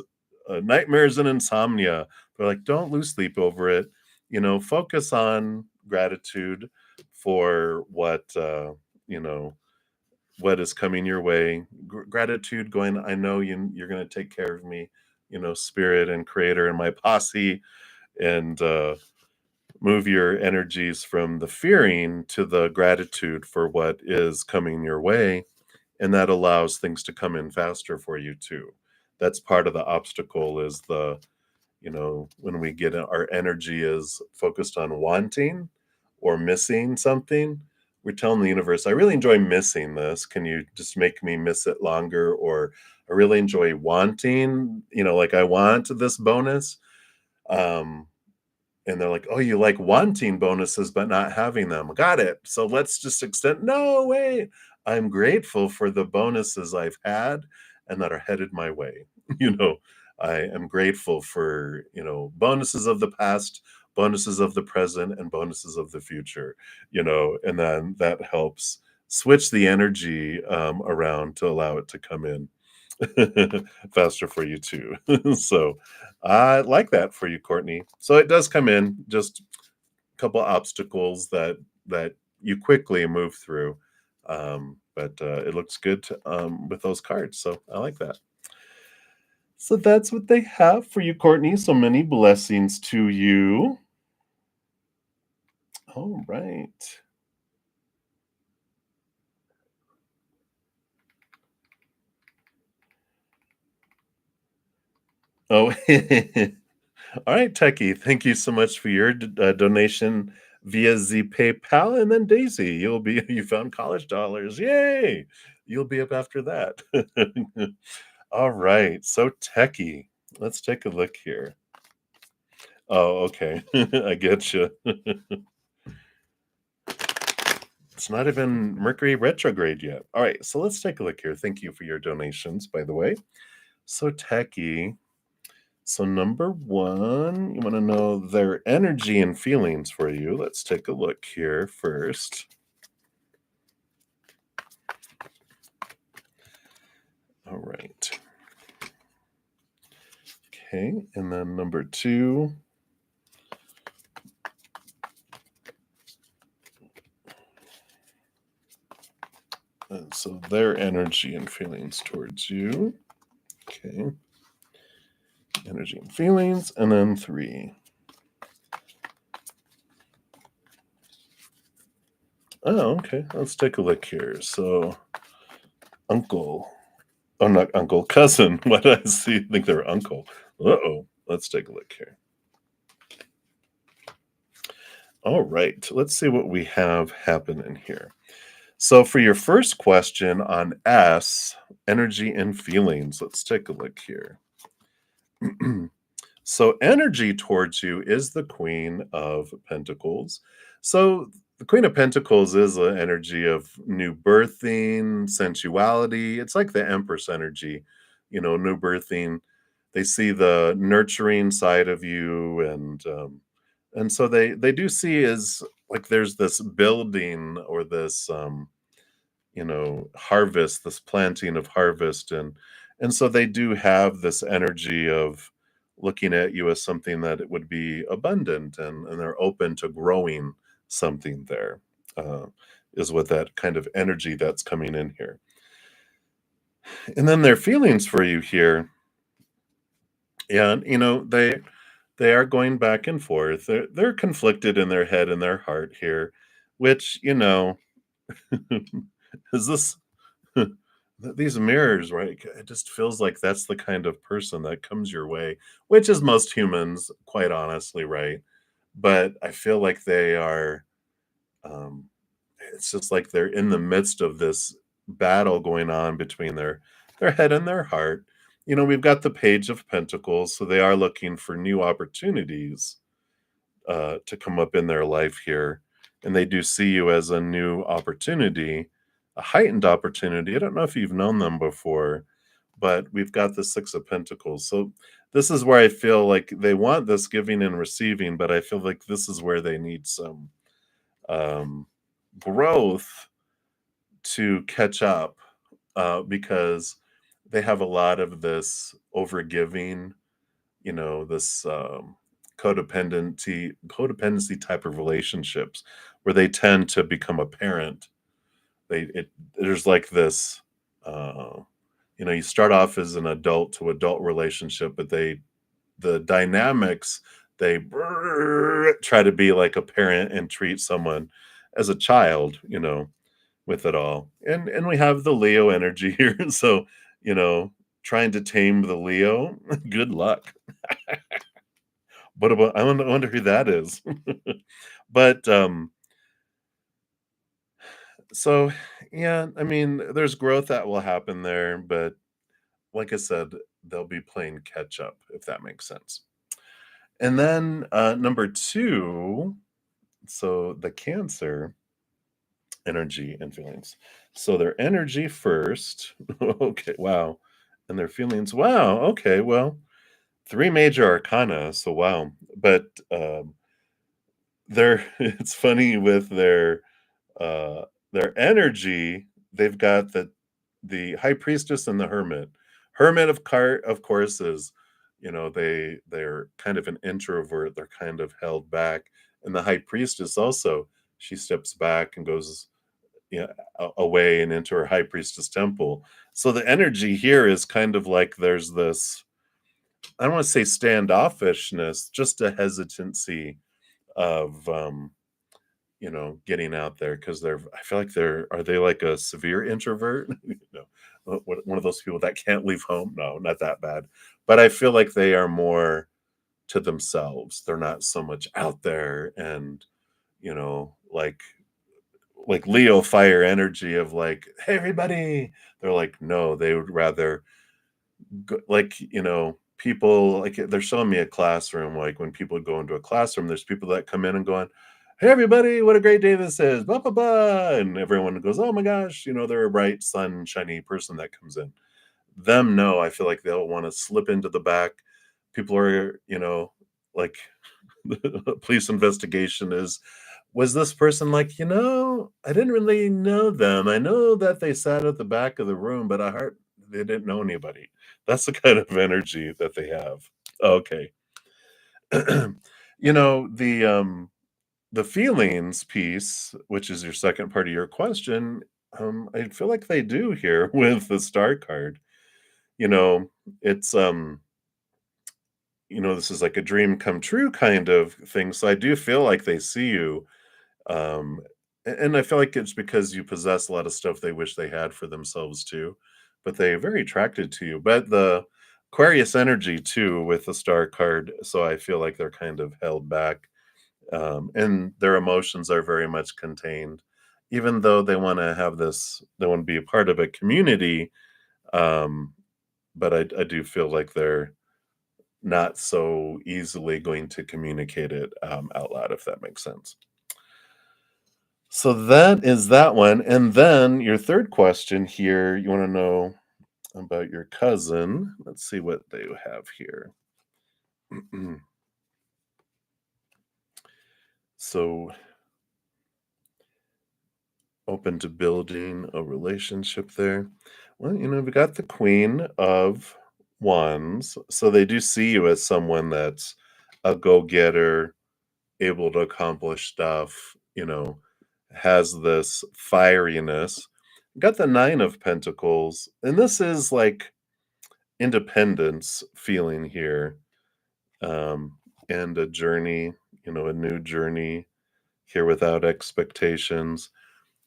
nightmares and insomnia. They're like, don't lose sleep over it. Focus on gratitude for you know what is coming your way. Gratitude, going, I know you're going to take care of me. Spirit and Creator and my posse, and move your energies from the fearing to the gratitude for what is coming your way. And that allows things to come in faster for you too. That's part of the obstacle, is when we get our energy is focused on wanting or missing something, we're telling the universe, I really enjoy missing this. Can you just make me miss it longer? Or I really enjoy wanting, like I want this bonus. Um, and they're like, "Oh, you like wanting bonuses, but not having them. Got it. So let's just extend." No way. I'm grateful for the bonuses I've had and that are headed my way. You know, I am grateful for, bonuses of the past, bonuses of the present, and bonuses of the future, and then that helps switch the energy around to allow it to come in faster for you too. So I like that for you, Courtney. So it does come in, just a couple obstacles that you quickly move through. But it looks good with those cards. So I like that. So that's what they have for you, Courtney. So many blessings to you. All right. Oh, all right, Techie. Thank you so much for your donation via Z PayPal, and then Daisy, you found college dollars. Yay! You'll be up after that. All right, so Techie, let's take a look here. Oh, okay. I get you. It's not even Mercury retrograde yet. All right, so let's take a look here. Thank you for your donations, by the way. So Techie. So number one, you want to know their energy and feelings for you. Let's take a look here first. All right. Okay, and then number two. And so their energy and feelings towards you. Okay. Energy and feelings. And then three. Oh, okay. Let's take a look here. So, uncle. Oh, not uncle, cousin. Why did I think they were uncle? Uh-oh. Let's take a look here. All right. Let's see what we have happening here. So, for your first question on S, energy and feelings, let's take a look here. So, energy towards you is the Queen of Pentacles. So, the Queen of Pentacles is an energy of new birthing, sensuality. It's like the Empress energy, new birthing. They see the nurturing side of you, and so they do see as like there's this building or this harvest, this planting of harvest, and so they do have this energy of looking at you as something that it would be abundant, and they're open to growing something there. uh, is what that kind of energy that's coming in here. And then their feelings for you here, yeah, they are going back and forth. They're conflicted in their head and their heart here, which is this these mirrors, right? It just feels like that's the kind of person that comes your way, which is most humans, quite honestly, right? But I feel like they are, um, it's just like they're in the midst of this battle going on between their head and their heart. We've got the Page of Pentacles, so they are looking for new opportunities to come up in their life here. And they do see you as a new opportunity, a heightened opportunity. I don't know if you've known them before, but we've got the Six of Pentacles. So this is where I feel like they want this giving and receiving, but I feel like this is where they need some um, growth to catch up, because they have a lot of this overgiving, this codependency type of relationships where they tend to become a parent. There's like this, uh, you start off as an adult to adult relationship, but the dynamics, they try to be like a parent and treat someone as a child, with it all. And we have the Leo energy here. So, you know, trying to tame the Leo, good luck. What about, I wonder who that is. But so yeah, I mean, there's growth that will happen there, but like I said, they'll be playing catch up, if that makes sense. And then number two, so the Cancer energy and feelings. So their energy first. Okay, wow. And their feelings. Wow. Okay, well, three major arcana. So wow. But they're it's funny with their energy. They've got the high priestess and the hermit. Hermit of course is, they're kind of an introvert. They're kind of held back. And the high priestess also, she steps back and goes, away and into her high priestess temple. So the energy here is kind of like there's this, I don't want to say standoffishness, just a hesitancy of getting out there, because I feel like are they like a severe introvert? one of those people that can't leave home. No, not that bad. But I feel like they are more to themselves. They're not so much out there and, like Leo fire energy of like, "Hey, everybody." They're like, no, they would rather like, people like they're showing me a classroom. Like when people go into a classroom, there's people that come in and going, "Hey, everybody, what a great day this is." Blah, blah, blah. And everyone goes, "Oh my gosh." They're a bright, sunshiny person that comes in. Them, no, I feel like they'll want to slip into the back. People are, like the police investigation is, was this person like, I didn't really know them. I know that they sat at the back of the room, but I heard they didn't know anybody. That's the kind of energy that they have. Okay. The feelings piece, which is your second part of your question, I feel like they do here with the star card. You know, it's this is like a dream come true kind of thing. So I do feel like they see you. Um, and I feel like it's because you possess a lot of stuff they wish they had for themselves too, but they're very attracted to you. But the Aquarius energy too with the star card, so I feel like they're kind of held back, and their emotions are very much contained, even though they want to have this, they want to be a part of a community. Um, but I do feel like they're not so easily going to communicate it out loud, if that makes sense. So that is that one. And then your third question here, you want to know about your cousin. Let's see what they have here. So, open to building a relationship there. Well, we got the Queen of Wands. So they do see you as someone that's a go getter, able to accomplish stuff, has this fieriness. Got the Nine of Pentacles, and this is like independence feeling here, and a journey, a new journey here without expectations.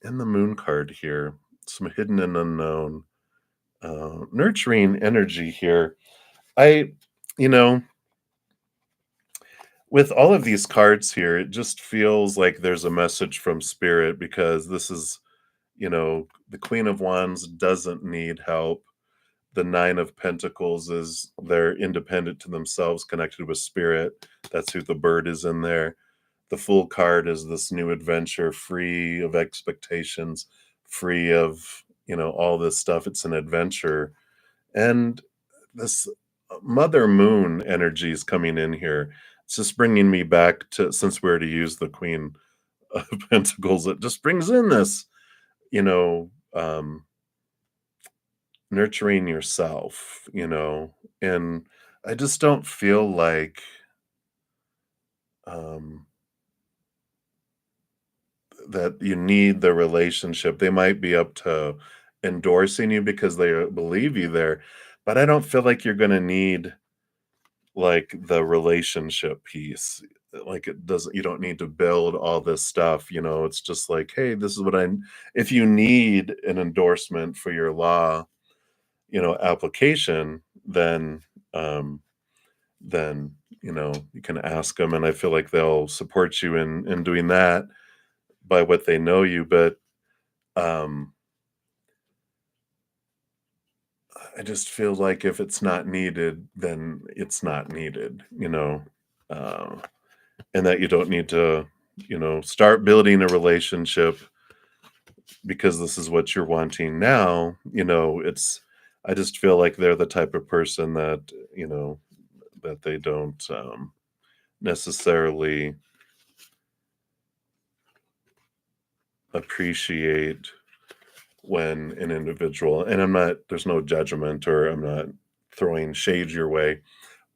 And the Moon card here, some hidden and unknown, nurturing energy here. I, you know, with all of these cards here, it just feels like there's a message from spirit because this is, the Queen of Wands doesn't need help. The Nine of Pentacles is they're independent to themselves, connected with spirit. That's who the bird is in there. The Fool card is this new adventure, free of expectations, free of, all this stuff. It's an adventure. And this Mother Moon energy is coming in here. It's just bringing me back to, since we're to use the Queen of Pentacles, it just brings in this, you know, um, nurturing yourself, and I just don't feel like um, that you need the relationship. They might be up to endorsing you because they believe you there, but I don't feel like you're going to need like the relationship piece. Like it doesn't, you don't need to build all this stuff, it's just like, hey, this is what if you need an endorsement for your law, application, um, then you can ask them, and I feel like they'll support you in doing that by what they know you. But um, I just feel like if it's not needed, then it's not needed, uh, and that you don't need to, start building a relationship because this is what you're wanting now. It's, I just feel like they're the type of person that, that they don't necessarily appreciate when an individual, and I'm not, there's no judgment or I'm not throwing shade your way,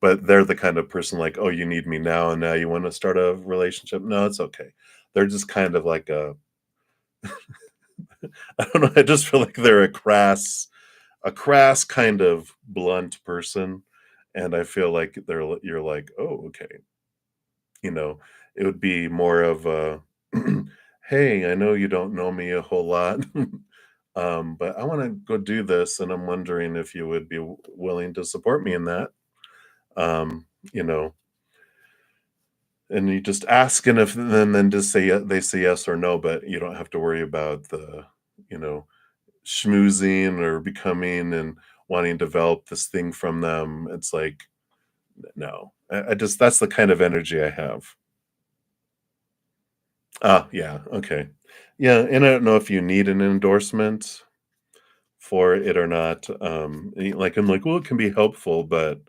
but they're the kind of person like, oh, you need me now and now you want to start a relationship. No, it's okay. They're just kind of like I don't know, I just feel like they're a crass kind of blunt person, and I feel like you're like, oh, okay, you know, it would be more of a, hey, I know you don't know me a whole lot. but I want to go do this, and I'm wondering if you would be willing to support me in that. Um, you know, and you just ask, and if then just say they say yes or no, but you don't have to worry about the you know schmoozing or becoming and wanting to develop this thing from them. It's like no, I just that's the kind of energy I have. Ah, yeah, okay. Yeah, and I don't know if you need an endorsement for it or not. Like I'm like, well, it can be helpful, but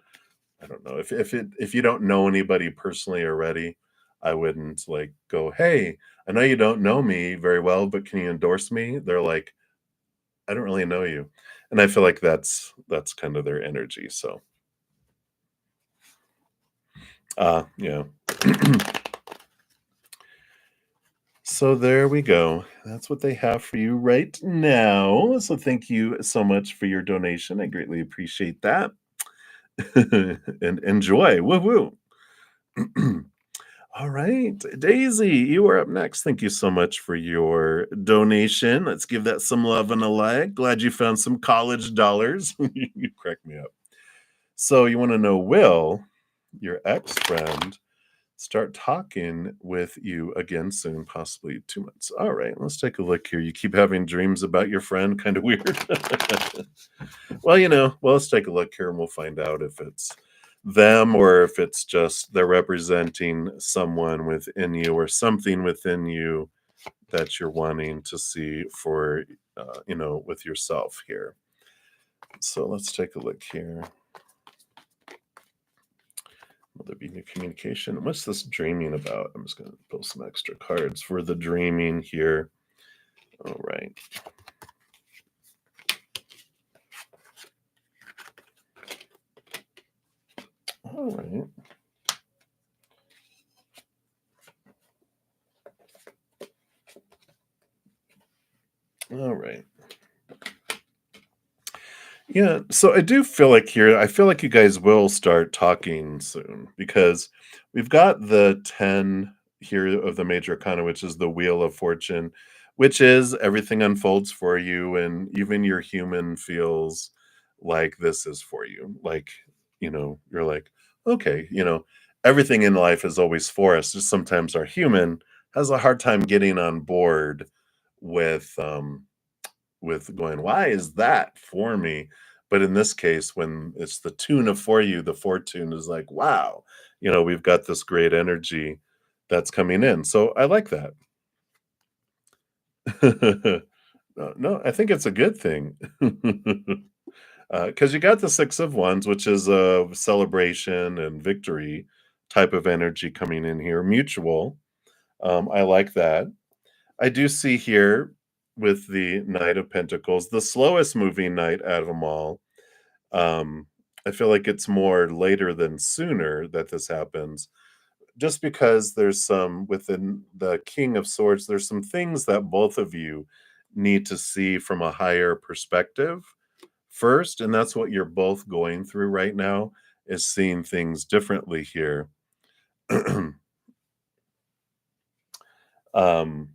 I don't know if you don't know anybody personally already, I wouldn't like go, hey, I know you don't know me very well, but can you endorse me? They're like, I don't really know you, and I feel like that's kind of their energy. So, yeah. So there we go. That's what they have for you right now. So thank you so much for your donation. I greatly appreciate that. And enjoy. Woo woo. All right. Daisy, you are up next. Thank you so much for your donation. Let's give that some love and a like. Glad you found some college dollars. You crack me up. So you want to know, will your ex-friend start talking with you again soon, possibly 2 months? All right, let's take a look here. You keep having dreams about your friend, kind of weird. Well, let's take a look here and we'll find out if it's them or if it's just they're representing someone within you or something within you that you're wanting to see for, with yourself here. So let's take a look here. Will there be new communication? What's this dreaming about? I'm just going to pull some extra cards for the dreaming here. All right. All right. All right. Yeah, so I do feel like here, I feel like you guys will start talking soon because we've got the 10 here of the major arcana, which is the Wheel of Fortune, which is everything unfolds for you, and even your human feels like this is for you. Like, you're like, okay, everything in life is always for us. Just sometimes our human has a hard time getting on board with going, why is that for me? But in this case, when it's the tuna for you, the fortune is like, wow, we've got this great energy that's coming in. So I like that. No, no, I think it's a good thing. Because you got the Six of Wands, which is a celebration and victory type of energy coming in here, mutual. I like that. I do see here with the Knight of Pentacles, the slowest moving knight out of them all. Um, I feel like it's more later than sooner that this happens, just because there's some within the King of Swords, there's some things that both of you need to see from a higher perspective first. And that's what you're both going through right now is seeing things differently here. um,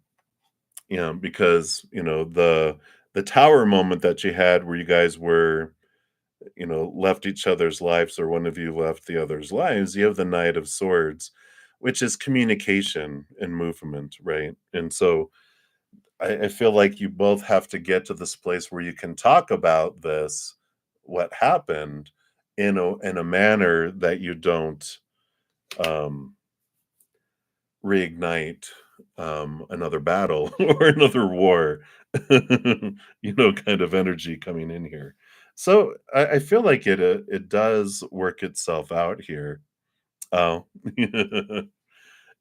because the tower moment that you had where you guys were, left each other's lives or one of you left the other's lives, you have the Knight of Swords, which is communication and movement, right? And so I feel like you both have to get to this place where you can talk about this, what happened, in a manner that you don't um reignite another battle or another war, kind of energy coming in here. So I feel like it does work itself out here. Oh,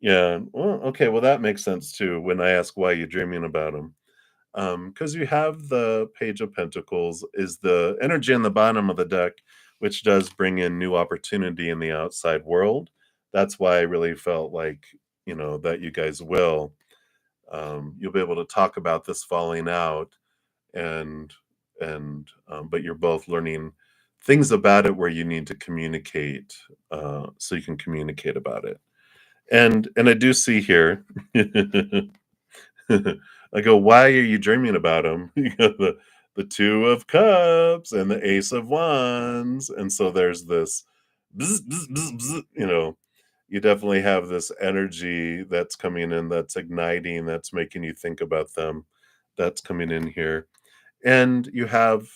yeah. Well, okay. Well, that makes sense too. When I ask why you're dreaming about them, because you have the Page of Pentacles is the energy on the bottom of the deck, which does bring in new opportunity in the outside world. That's why I really felt like, that you guys will. You'll be able to talk about this falling out, and but you're both learning things about it where you need to communicate, so you can communicate about it. And I do see here I go, "Why are you dreaming about him?" You go, "The 2 of Cups and the Ace of Wands," and so there's this bzz, bzz, bzz, bzz, you definitely have this energy that's coming in, that's igniting, that's making you think about them, that's coming in here. And you have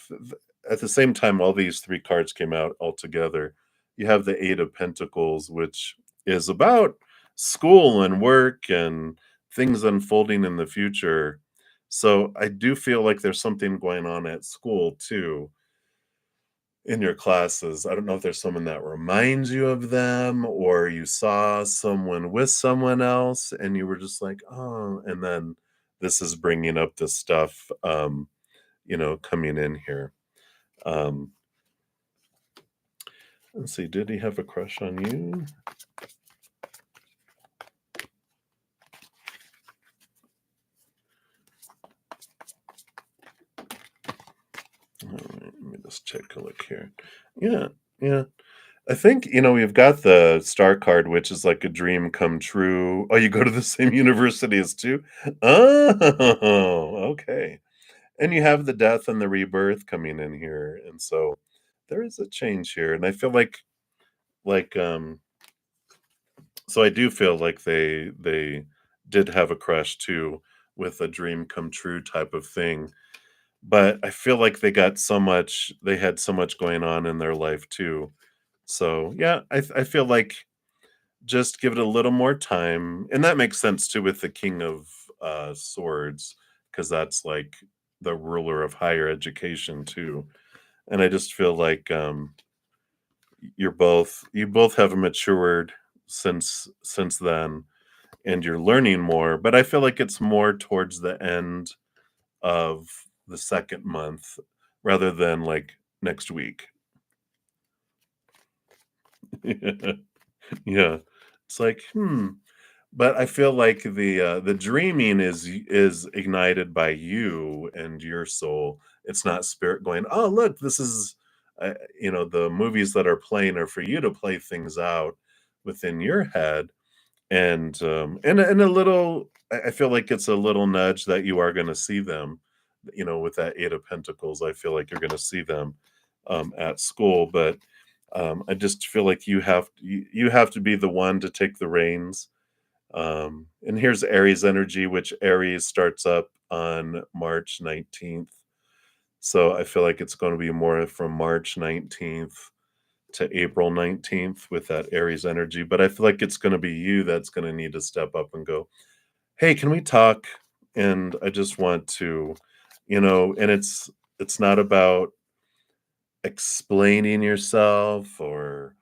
at the same time all these 3 cards came out all together. You have the 8 of Pentacles, which is about school and work and things unfolding in the future. So I do feel like there's something going on at school too in your classes. I don't know if there's someone that reminds you of them or you saw someone with someone else and you were just like, "Oh," and then this is bringing up this stuff, coming in here. Um, let's see, did he have a crush on you? All right, let me just take a look here. Yeah, yeah. I think, we've got the star card, which is like a dream come true. Oh, you go to the same university as two? Oh, okay. And you have the death and the rebirth coming in here. And so there is a change here. And I feel like so I do feel like they did have a crush too with a dream come true type of thing. But I feel like they had so much going on in their life too. So yeah, I feel like just give it a little more time, and that makes sense too with the King of Swords, because that's like the ruler of higher education too. And I just feel like you both have matured since then, and you're learning more. But I feel like it's more towards the end of the second month rather than like next week. Yeah. It's like, but I feel like the dreaming is ignited by you and your soul. It's not spirit going, "Oh, look, this is," the movies that are playing are for you to play things out within your head. And a little, I feel like it's a little nudge that you are gonna see them, with that 8 of Pentacles. I feel like you're gonna see them, at school, but, I just feel like you have to be the one to take the reins. And here's Aries energy, which Aries starts up on March 19th. So I feel like it's gonna be more from March 19th to April 19th with that Aries energy, but I feel like it's gonna be you that's gonna need to step up and go, "Hey, can we talk?" And I just want to, and it's not about explaining yourself or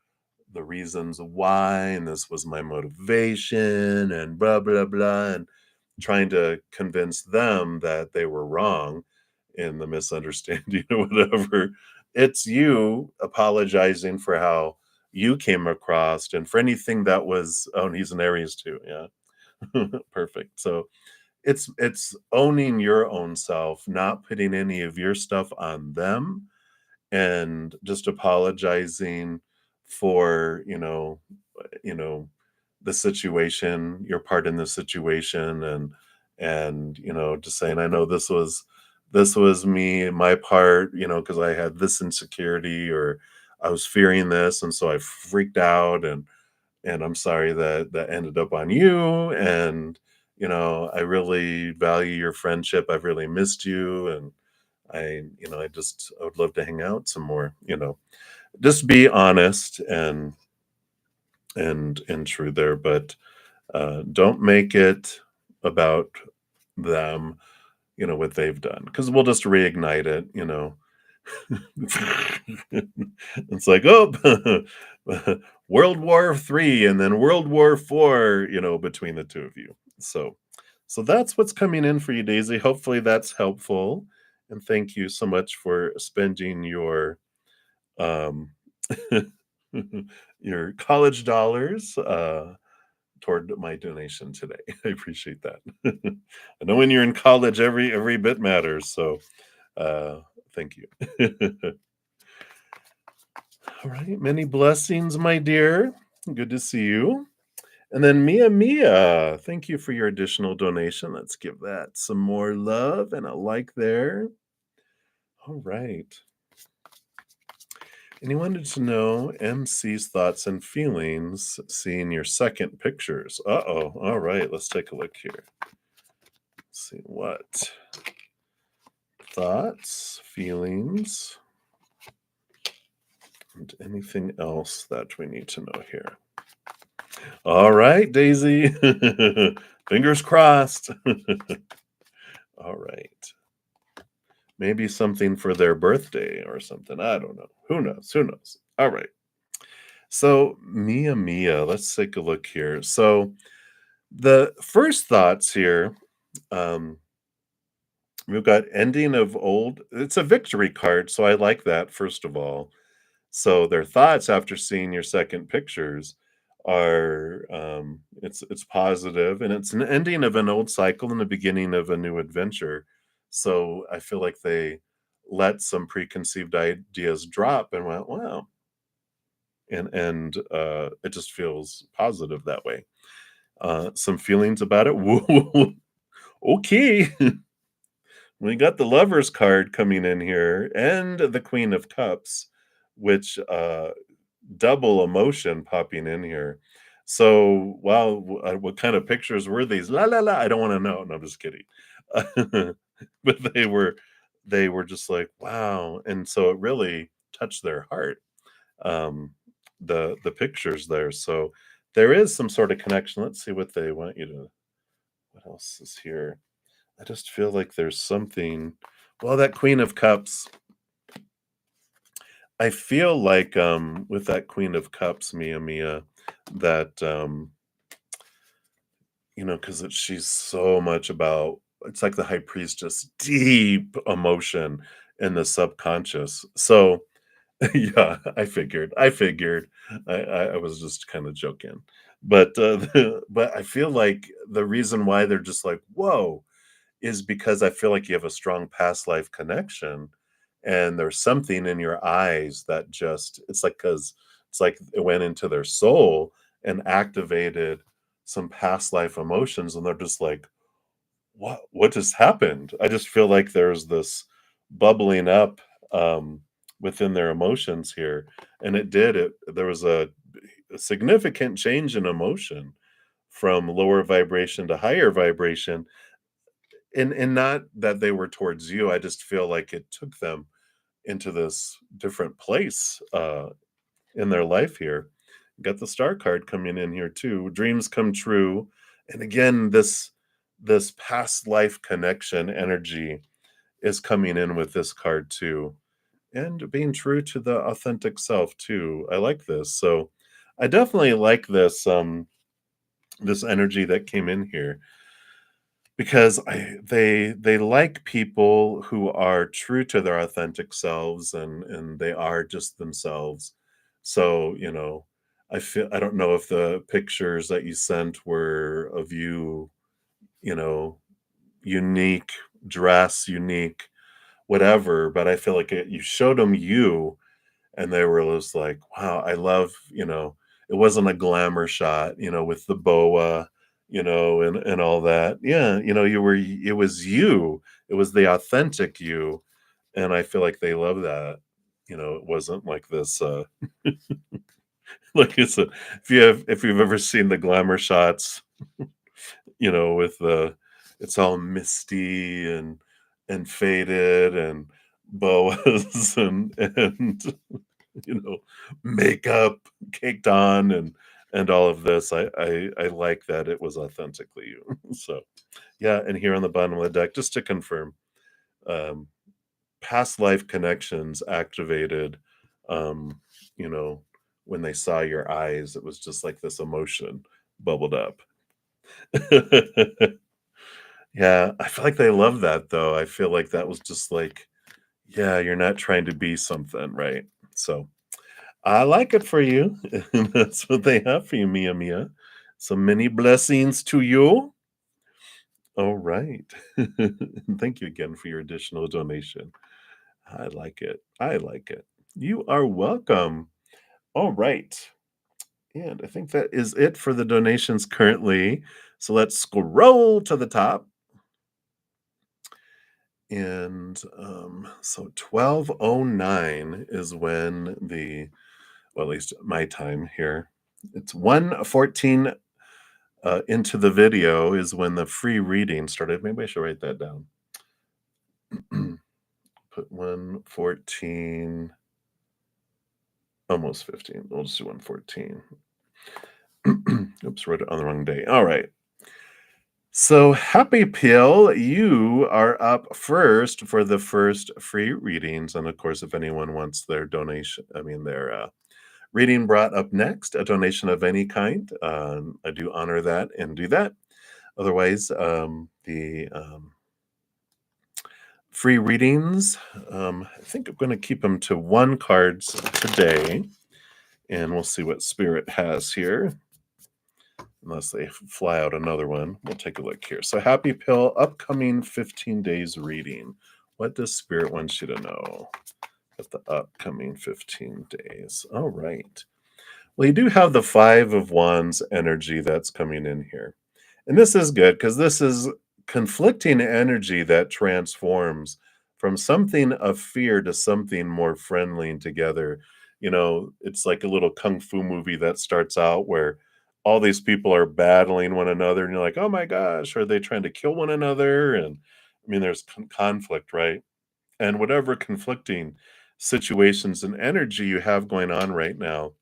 the reasons why, and this was my motivation and blah blah blah, and trying to convince them that they were wrong in the misunderstanding or whatever. It's you apologizing for how you came across and for anything that was, oh, and he's an Aries too. Yeah. Perfect. So it's owning your own self, not putting any of your stuff on them, and just apologizing for, you know the situation, your part in the situation, and just saying, I know this was me, my part, because I had this insecurity, or I was fearing this, and so I freaked out, and I'm sorry that that ended up on you, and I really value your friendship, I've really missed you, and I would love to hang out some more, just be honest and true there, but don't make it about them, what they've done, because we'll just reignite it. It's like, oh, World War III and then World War IV, between the two of you. So that's what's coming in for you, Daisy. Hopefully that's helpful. And thank you so much for spending um your college dollars toward my donation today. I appreciate that. I know when you're in college, every bit matters. So thank you. All right. Many blessings, my dear. Good to see you. And then Mia, thank you for your additional donation. Let's give that some more love and a like there. All right. And he wanted to know MC's thoughts and feelings seeing your second pictures. Uh-oh. All right, let's take a look here. Let's see what thoughts, feelings, and anything else that we need to know here. All right, Daisy. Fingers crossed. All right. Maybe something for their birthday or something. I don't know. Who knows? Who knows? All right. So, Mia, let's take a look here. So, the first thoughts here, um, we've got ending of old. It's a victory card, so I like that, first of all. So, their thoughts after seeing your second pictures are it's positive, and it's an ending of an old cycle and the beginning of a new adventure. So I feel like they let some preconceived ideas drop and went, wow, and it just feels positive that way. Some feelings about it. Whoa, okay. We got the lovers card coming in here and the queen of cups, which double emotion popping in here. So, wow, what kind of pictures were these? La la la. I don't want to know. No, I'm just kidding. But they were just like, wow. And so it really touched their heart. Um, the pictures there. So there is some sort of connection. Let's see what they want you to. What else is here? I just feel like there's something. Well, that Queen of Cups. I feel like with that Queen of Cups, Mia, that because she's so much about it's like the high priestess, deep emotion in the subconscious. So yeah, I figured. I was just kind of joking. But but I feel like the reason why they're just like, whoa, is because I feel like you have a strong past life connection, and there's something in your eyes that just it's like it went into their soul and activated some past life emotions, and they're just like, "What just happened?" I just feel like there's this bubbling up, within their emotions here, and there was a significant change in emotion from lower vibration to higher vibration, and not that they were towards you, I just feel like it took them into this different place, in their life here. Got the star card coming in here too, dreams come true, and again, this past life connection energy is coming in with this card too, and being true to the authentic self too. I like this, so I definitely like this energy that came in here. Because they like people who are true to their authentic selves, and they are just themselves. So, I don't know if the pictures that you sent were of you, you know, unique dress, unique whatever, but I feel like you showed them you, and they were just like, "Wow, I love," it wasn't a glamour shot, with the boa, and all that. Yeah, it was you. It was the authentic you, and I feel like they love that. It wasn't like this, like it's a if you've ever seen the glamour shots, with the it's all misty and faded and boas and you know, makeup caked on and all of this. I like that it was authentically you. So yeah, and here on the bottom of the deck, just to confirm, um, past life connections activated. Um, you know, when they saw your eyes, it was just like this emotion bubbled up. Yeah, I feel like they love that though. I feel like that was just like, yeah, you're not trying to be something, right? So I like it for you. That's what they have for you, Mia. So many blessings to you. All right. Thank you again for your additional donation. I like it. I like it. You are welcome. All right. And I think that is it for the donations currently. So let's scroll to the top. And so 12:09 is when well, at least my time here. It's 1:14 into the video is when the free reading started. Maybe I should write that down. Put 1:14, almost 15. We'll just do 1:14. Oops, wrote it on the wrong day. All right. So, Happy Pill, you are up first for the first free readings. And of course, if anyone wants their donation, their reading brought up next, a donation of any kind, I do honor that and do that. Otherwise, the free readings, I think I'm going to keep them to one cards today. And we'll see what Spirit has here. Unless they fly out another one. We'll take a look here. So Happy Pill, upcoming 15 days reading. What does Spirit want you to know at the upcoming 15 days? All right. Well, you do have the Five of Wands energy that's coming in here. And this is good because this is conflicting energy that transforms from something of fear to something more friendly and together. It's like a little kung fu movie that starts out where all these people are battling one another, and you're like, oh my gosh, are they trying to kill one another? And there's conflict, right? And whatever conflicting situations and energy you have going on right now,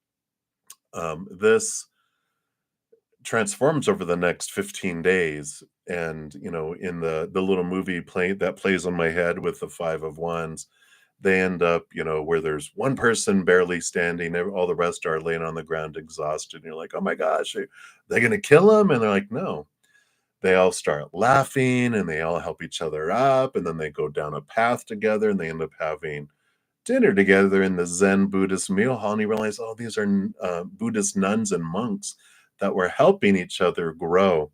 this transforms over the next 15 days. And in the little movie play that plays on my head with the Five of Wands, they end up where there's one person barely standing, all the rest are laying on the ground exhausted, and you're like, oh my gosh, are they gonna kill him? And they're like, no. They all start laughing and they all help each other up, and then they go down a path together and they end up having dinner together in the Zen Buddhist meal hall, and you realize, oh, these are Buddhist nuns and monks that were helping each other grow.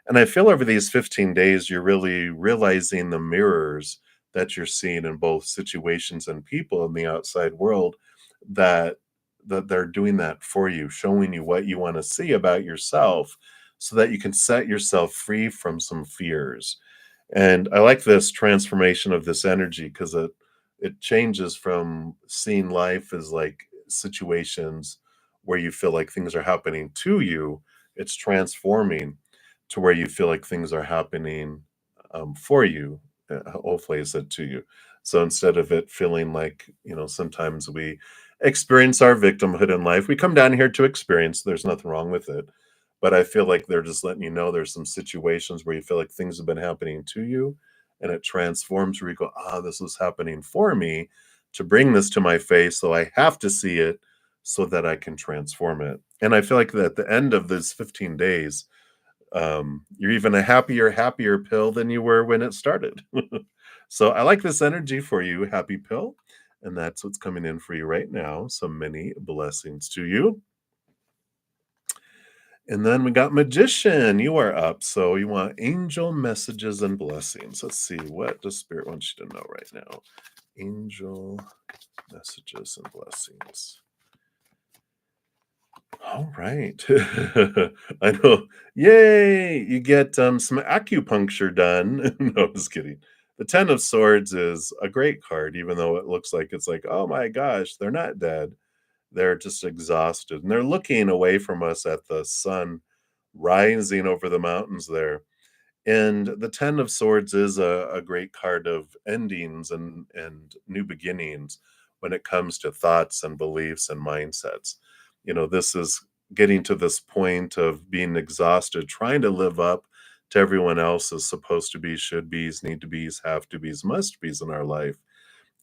And I feel over these 15 days, you're really realizing the mirrors that you're seeing in both situations and people in the outside world, that they're doing that for you, showing you what you want to see about yourself so that you can set yourself free from some fears. And I like this transformation of this energy because it changes from seeing life as like situations where you feel like things are happening to you. It's transforming to where you feel like things are happening for you. Hopefully, I said to you. So instead of it feeling like, sometimes we experience our victimhood in life, we come down here to experience. There's nothing wrong with it. But I feel like they're just letting you know there's some situations where you feel like things have been happening to you, and it transforms where you go, this was happening for me to bring this to my face. So I have to see it so that I can transform it. And I feel like that at the end of this 15 days, you're even a happier pill than you were when it started. So I like this energy for you, Happy Pill. And that's what's coming in for you right now. So many blessings to you. And then we got Magician. You are up. So you want angel messages and blessings. Let's see. What does Spirit want you to know right now? Angel messages and blessings. All right. I know. Yay! You get some acupuncture done. No, I'm just kidding. The Ten of Swords is a great card, even though it looks like it's like, oh my gosh, they're not dead. They're just exhausted. And they're looking away from us at the sun rising over the mountains there. And the Ten of Swords is a great card of endings and new beginnings when it comes to thoughts and beliefs and mindsets. This is getting to this point of being exhausted, trying to live up to everyone else's supposed to be, should be's, need to be's, have to be's, must be's in our life.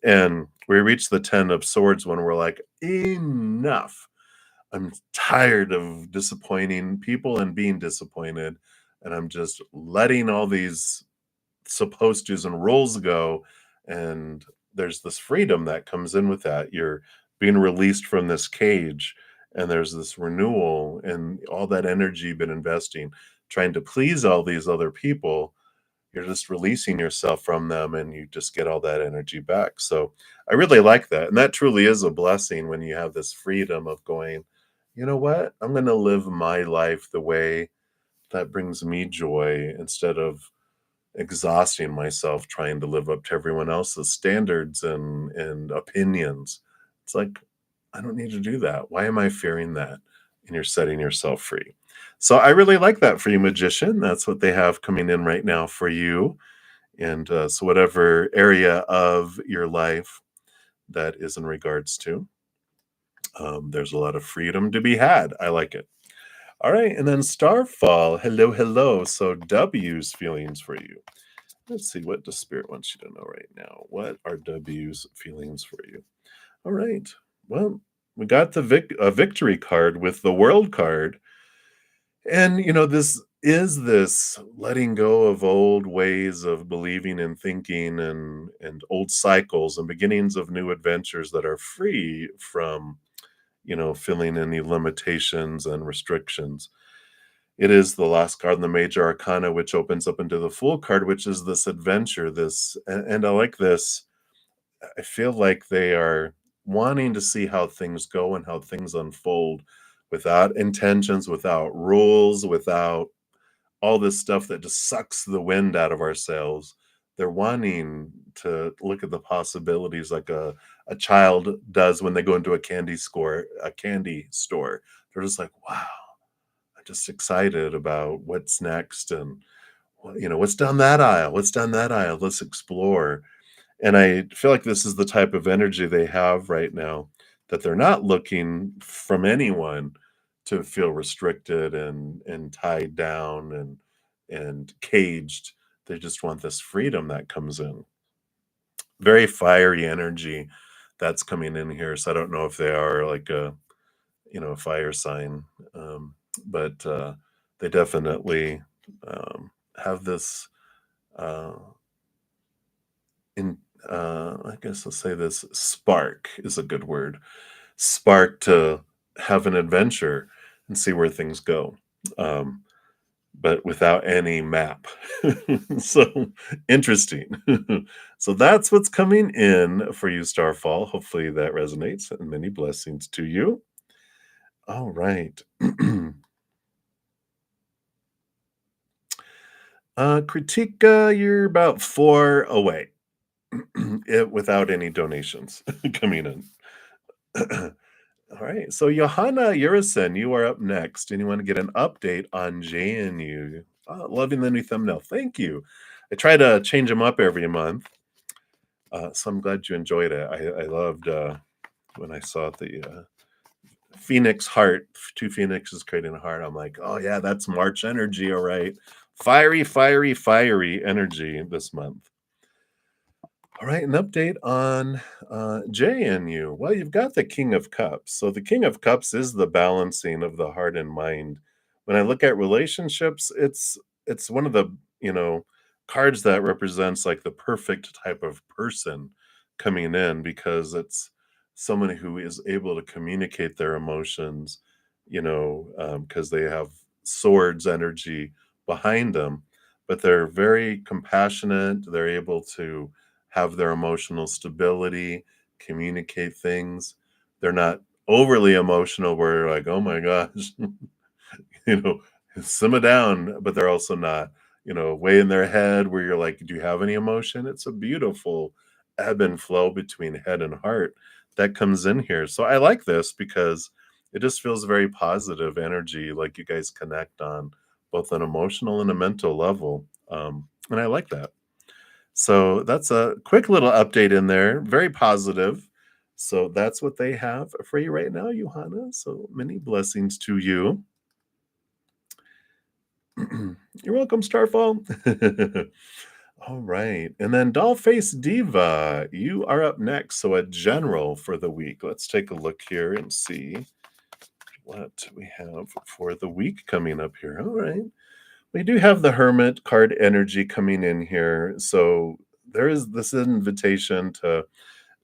And we reach the Ten of Swords when we're like, enough. I'm tired of disappointing people and being disappointed. And I'm just letting all these supposed to's and rules go. And there's this freedom that comes in with that. You're being released from this cage, and there's this renewal, and all that energy you've been investing, trying to please all these other people. You're just releasing yourself from them, and you just get all that energy back. So I really like that. And that truly is a blessing when you have this freedom of going, you know what? I'm going to live my life the way that brings me joy instead of exhausting myself trying to live up to everyone else's standards and opinions. It's like, I don't need to do that. Why am I fearing that? And you're setting yourself free. So I really like that for you, magician. That's what they have coming in right now for you. And so, whatever area of your life that is in regards to, there's a lot of freedom to be had. I like it. All right. And then Starfall. Hello, hello. So, W's feelings for you. Let's see, what does Spirit wants you to know right now? What are W's feelings for you? All right. Well, we got the victory card with the world card. And, this is this letting go of old ways of believing and thinking and old cycles and beginnings of new adventures that are free from, filling any limitations and restrictions. It is the last card in the major arcana, which opens up into the Fool card, which is this adventure. And I like this. I feel like they are wanting to see how things go and how things unfold without intentions, without rules, without all this stuff that just sucks the wind out of our sails. They're wanting to look at the possibilities like a child does when they go into a candy store. They're just like, wow, I'm just excited about what's next and what's down that aisle? What's down that aisle? Let's explore. And I feel like this is the type of energy they have right now, that they're not looking from anyone to feel restricted and tied down and caged. They just want this freedom that comes in. Very fiery energy that's coming in here. So I don't know if they are like a fire sign, but they definitely have this uh, in I guess I'll say this, spark is a good word. Spark to have an adventure and see where things go. Um, but without any map. So interesting. So that's what's coming in for you, Starfall. Hopefully that resonates, and many blessings to you. All right. Critica, you're about 4 away. Without any donations coming in. All right. So Johanna Urison, you are up next, and you want to get an update on JNU. Loving the new thumbnail. Thank you. I try to change them up every month. So I'm glad you enjoyed it. I loved when I saw the Phoenix heart, two phoenixes creating a heart. I'm like, oh yeah, that's March energy. All right. Fiery, fiery, fiery energy this month. All right, an update on JNU. Well, you've got the King of Cups. So the King of Cups is the balancing of the heart and mind. When I look at relationships, it's one of the, cards that represents like the perfect type of person coming in, because it's someone who is able to communicate their emotions, because they have swords energy behind them, but they're very compassionate. They're able to have their emotional stability, communicate things. They're not overly emotional where you're like, oh my gosh, you know, simmer down, but they're also not, way in their head where you're like, do you have any emotion? It's a beautiful ebb and flow between head and heart that comes in here. So I like this because it just feels very positive energy, like you guys connect on both an emotional and a mental level. And I like that. So that's a quick little update in there, very positive. So that's what they have for you right now, Johanna. So many blessings to you. You're welcome, Starfall. All right. And then Dollface Diva, you are up next. So a general for the week. Let's take a look here and see what we have for the week coming up here. All right. We do have the Hermit card energy coming in here. So there is this invitation to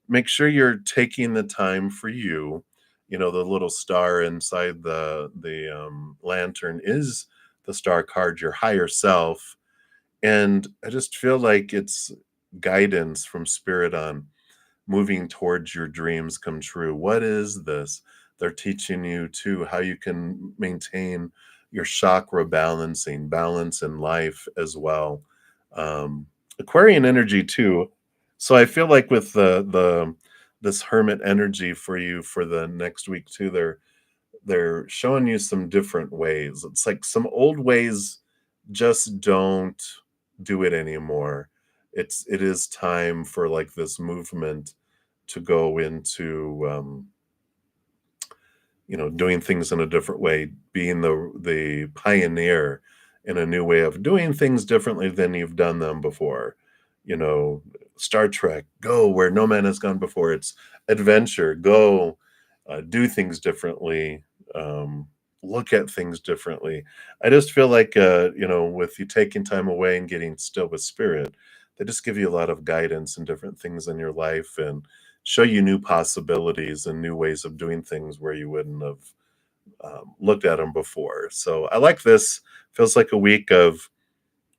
make sure you're taking the time for you. The little star inside the lantern is the star card, your higher self. And I just feel like it's guidance from spirit on moving towards your dreams come true. What is this? They're teaching you too how you can maintain your chakra balancing, balance in life as well. Um, Aquarian energy too. So I feel like with the this hermit energy for you for the next week too, they're showing you some different ways. It's like some old ways just don't do it anymore. It is time for like this movement to go into doing things in a different way, being the pioneer in a new way of doing things differently than you've done them before. You know, Star Trek, go where no man has gone before. It's adventure, go do things differently, look at things differently. I just feel like, with you taking time away and getting still with spirit, they just give you a lot of guidance and different things in your life and show you new possibilities and new ways of doing things where you wouldn't have looked at them before. So I like this. Feels like a week of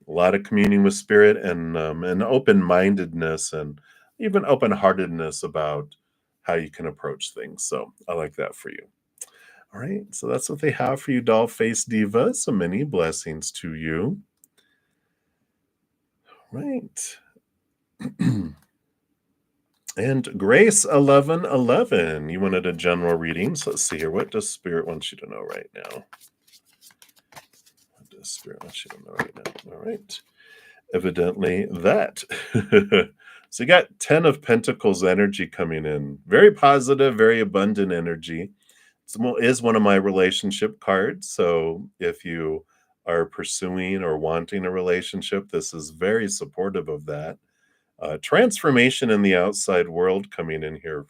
a lot of communing with spirit and open mindedness and even open heartedness about how you can approach things. So I like that for you. All right. So that's what they have for you, doll face diva. So many blessings to you. Right. And Grace 1111, you wanted a general reading. So let's see here. What does Spirit want you to know right now? What does Spirit want you to know right now? All right. Evidently that. So you got 10 of Pentacles energy coming in. Very positive, very abundant energy. Is one of my relationship cards. So if you are pursuing or wanting a relationship, this is very supportive of that. Transformation in the outside world coming in here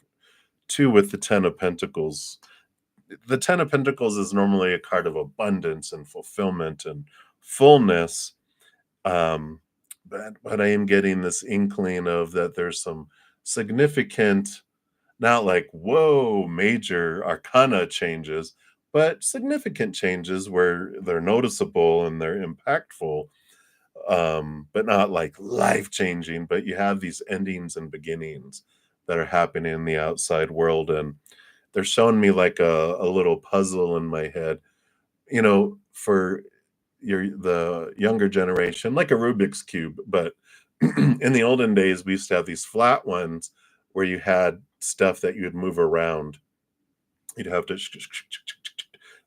too with the 10 of Pentacles. The 10 of Pentacles is normally a card of abundance and fulfillment and fullness. Um, but I am getting this inkling of that there's some significant, not like, whoa, major arcana changes, but significant changes where they're noticeable and they're impactful, but not like life changing. But you have these endings and beginnings that are happening in the outside world. And they're showing me like a little puzzle in my head, for the younger generation, like a Rubik's Cube. But in the olden days, we used to have these flat ones where you had stuff that you'd move around. You'd have to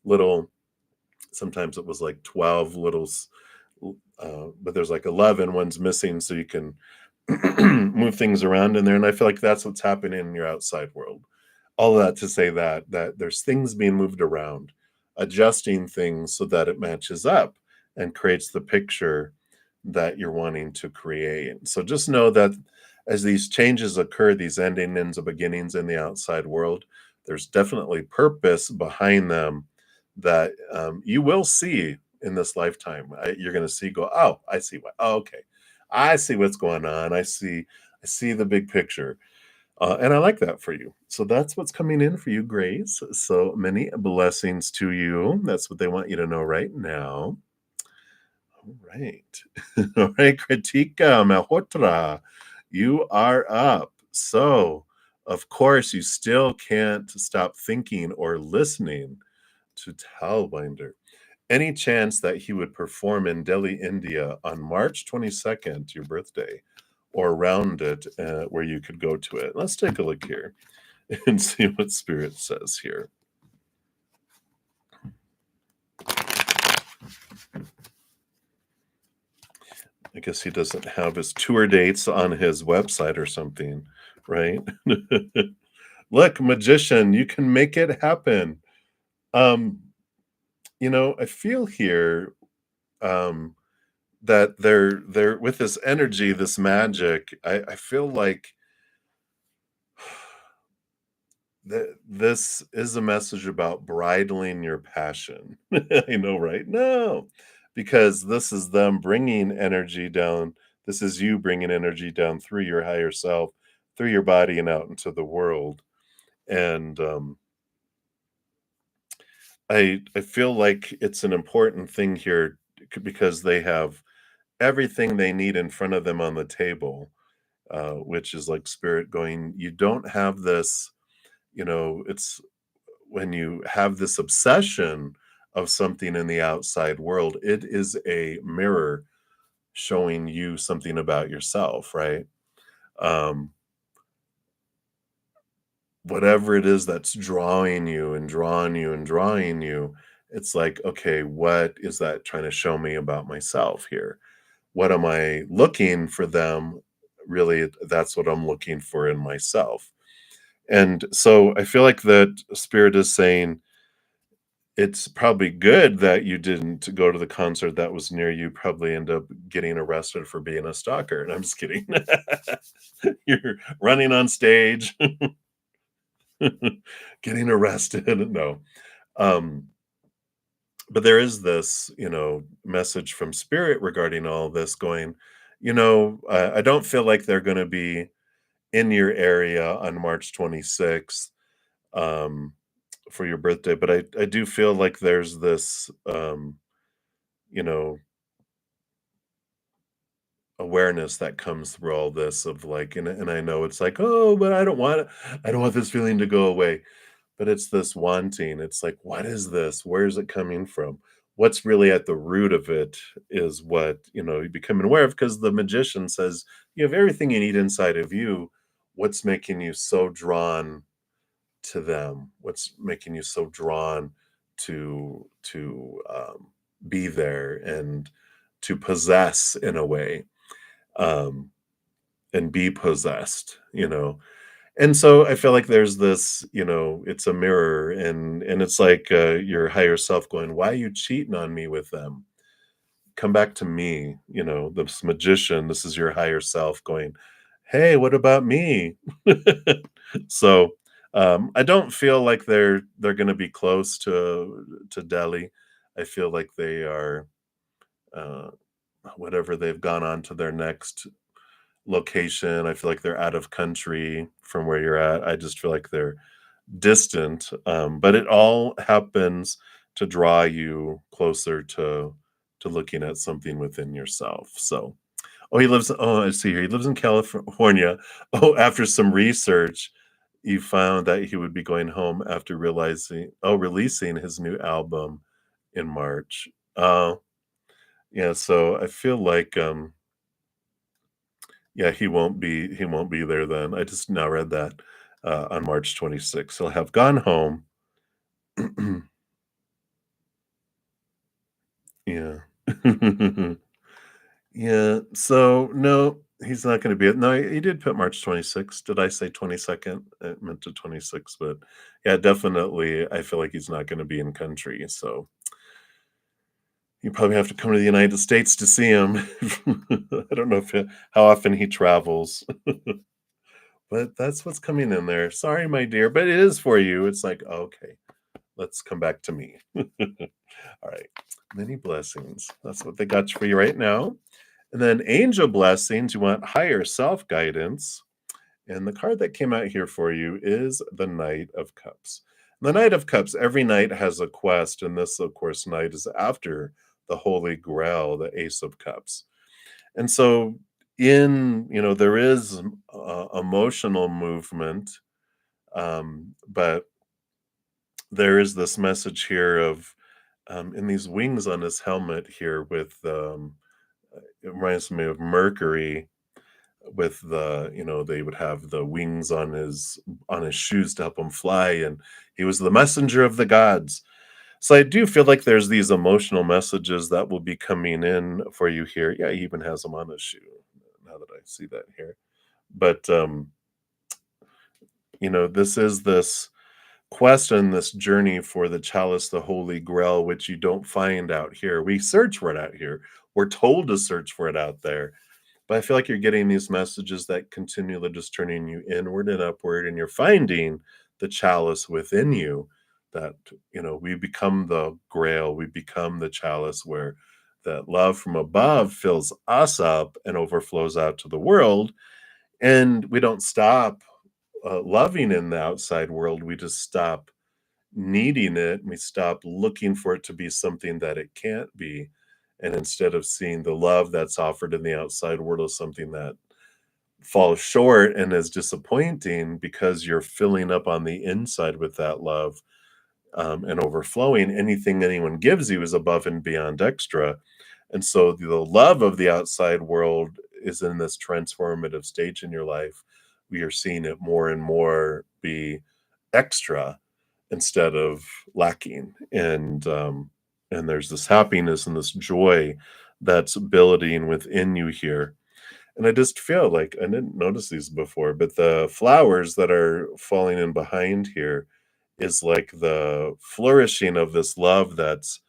little, sometimes it was like 12 little, but there's like 11 ones missing. So you can move things around in there. And I feel like that's what's happening in your outside world. All of that to say that there's things being moved around, adjusting things so that it matches up and creates the picture that you're wanting to create. So just know that as these changes occur, these endings and beginnings in the outside world, there's definitely purpose behind them that you will see in this lifetime. You're going to see, go, oh, I see what, oh, okay. I see what's going on. I see the big picture. And I like that for you. So that's what's coming in for you, Grace. So many blessings to you. That's what they want you to know right now. All right. All right, Kritika Malhotra, you are up. So, of course, you still can't stop thinking or listening to Talwinder. Any chance that he would perform in Delhi, India on March 22nd, your birthday, or around it, where you could go to it? Let's take a look here and see what Spirit says here. I guess he doesn't have his tour dates on his website or something, right? Look, magician, you can make it happen. Um, I feel here that they're with this energy, this magic. I feel like this is a message about bridling your passion. I know, right? No, because this is them bringing energy down. This is you bringing energy down through your higher self, through your body, and out into the world. And I feel like it's an important thing here because they have everything they need in front of them on the table, which is like spirit going. You don't have this. It's when you have this obsession of something in the outside world, it is a mirror showing you something about yourself, right? Um, whatever it is that's drawing you and drawing you and drawing you, it's like, okay, what is that trying to show me about myself here? What am I looking for them? Really, that's what I'm looking for in myself. And so I feel like that spirit is saying it's probably good that you didn't go to the concert that was near you, probably end up getting arrested for being a stalker. And I'm just kidding. You're running on stage, getting arrested. No. Um, but there is this, message from spirit regarding all this going, I don't feel like they're going to be in your area on March 26th. Um, for your birthday, but I do feel like there's this, you know, awareness that comes through all this of like, and I know it's like, oh, but I don't want this feeling to go away. But it's this wanting. It's like, what is this? Where is it coming from? What's really at the root of it is what, you become aware of because the magician says you have everything you need inside of you. What's making you so drawn to them? What's making you so drawn to be there and to possess in a way, um, and be possessed, And so I feel like there's this, it's a mirror, and it's like your higher self going, "Why are you cheating on me with them? Come back to me." This magician, this is your higher self going, "Hey, what about me?" So, I don't feel like they're gonna be close to Delhi. I feel like they are, uh, whatever they've gone on to their next location. I feel like they're out of country from where you're at. I just feel like they're distant, but it all happens to draw you closer to looking at something within yourself. So, I see here. He lives in California. Oh, after some research, you found that he would be going home after releasing his new album in March. Yeah, so I feel like yeah, he won't be there then. I just now read that on March 26th. He'll have gone home. Yeah. Yeah, so, no, he's not gonna be no, he did put March 26th. Did I say 22nd? I meant to 26, but, yeah, definitely, I feel like he's not gonna be in country, so you probably have to come to the United States to see him. I don't know how often he travels, but that's what's coming in there. Sorry, my dear, but it is for you. It's like, "Okay, let's come back to me." Alright. Many blessings. That's what they got for you right now. And then angel blessings, you want higher self guidance. And the card that came out here for you is the Knight of Cups. The Knight of Cups, every night has a quest, and this, of course, night is after the Holy Grail, the Ace of Cups. And so, there is emotional movement, but there is this message here of, in these wings on his helmet here with, it reminds me of Mercury with they would have the wings on his shoes to help him fly, and he was the messenger of the gods. So I do feel like there's these emotional messages that will be coming in for you here. Yeah, he even has them on his shoe, now that I see that here. But, this is this quest and this journey for the chalice, the Holy Grail, which you don't find out here. We search for it out here. We're told to search for it out there. But I feel like you're getting these messages that continually just turning you inward and upward, and you're finding the chalice within you that, we become the grail, we become the chalice where that love from above fills us up and overflows out to the world. And we don't stop loving in the outside world. We just stop needing it. We stop looking for it to be something that it can't be. And instead of seeing the love that's offered in the outside world as something that falls short and is disappointing because you're filling up on the inside with that love, and overflowing. Anything anyone gives you is above and beyond extra. And so the love of the outside world is in this transformative stage in your life. We are seeing it more and more be extra instead of lacking. And there's this happiness and this joy that's building within you here. And I just feel like I didn't notice these before, but the flowers that are falling in behind here is like the flourishing of this love that's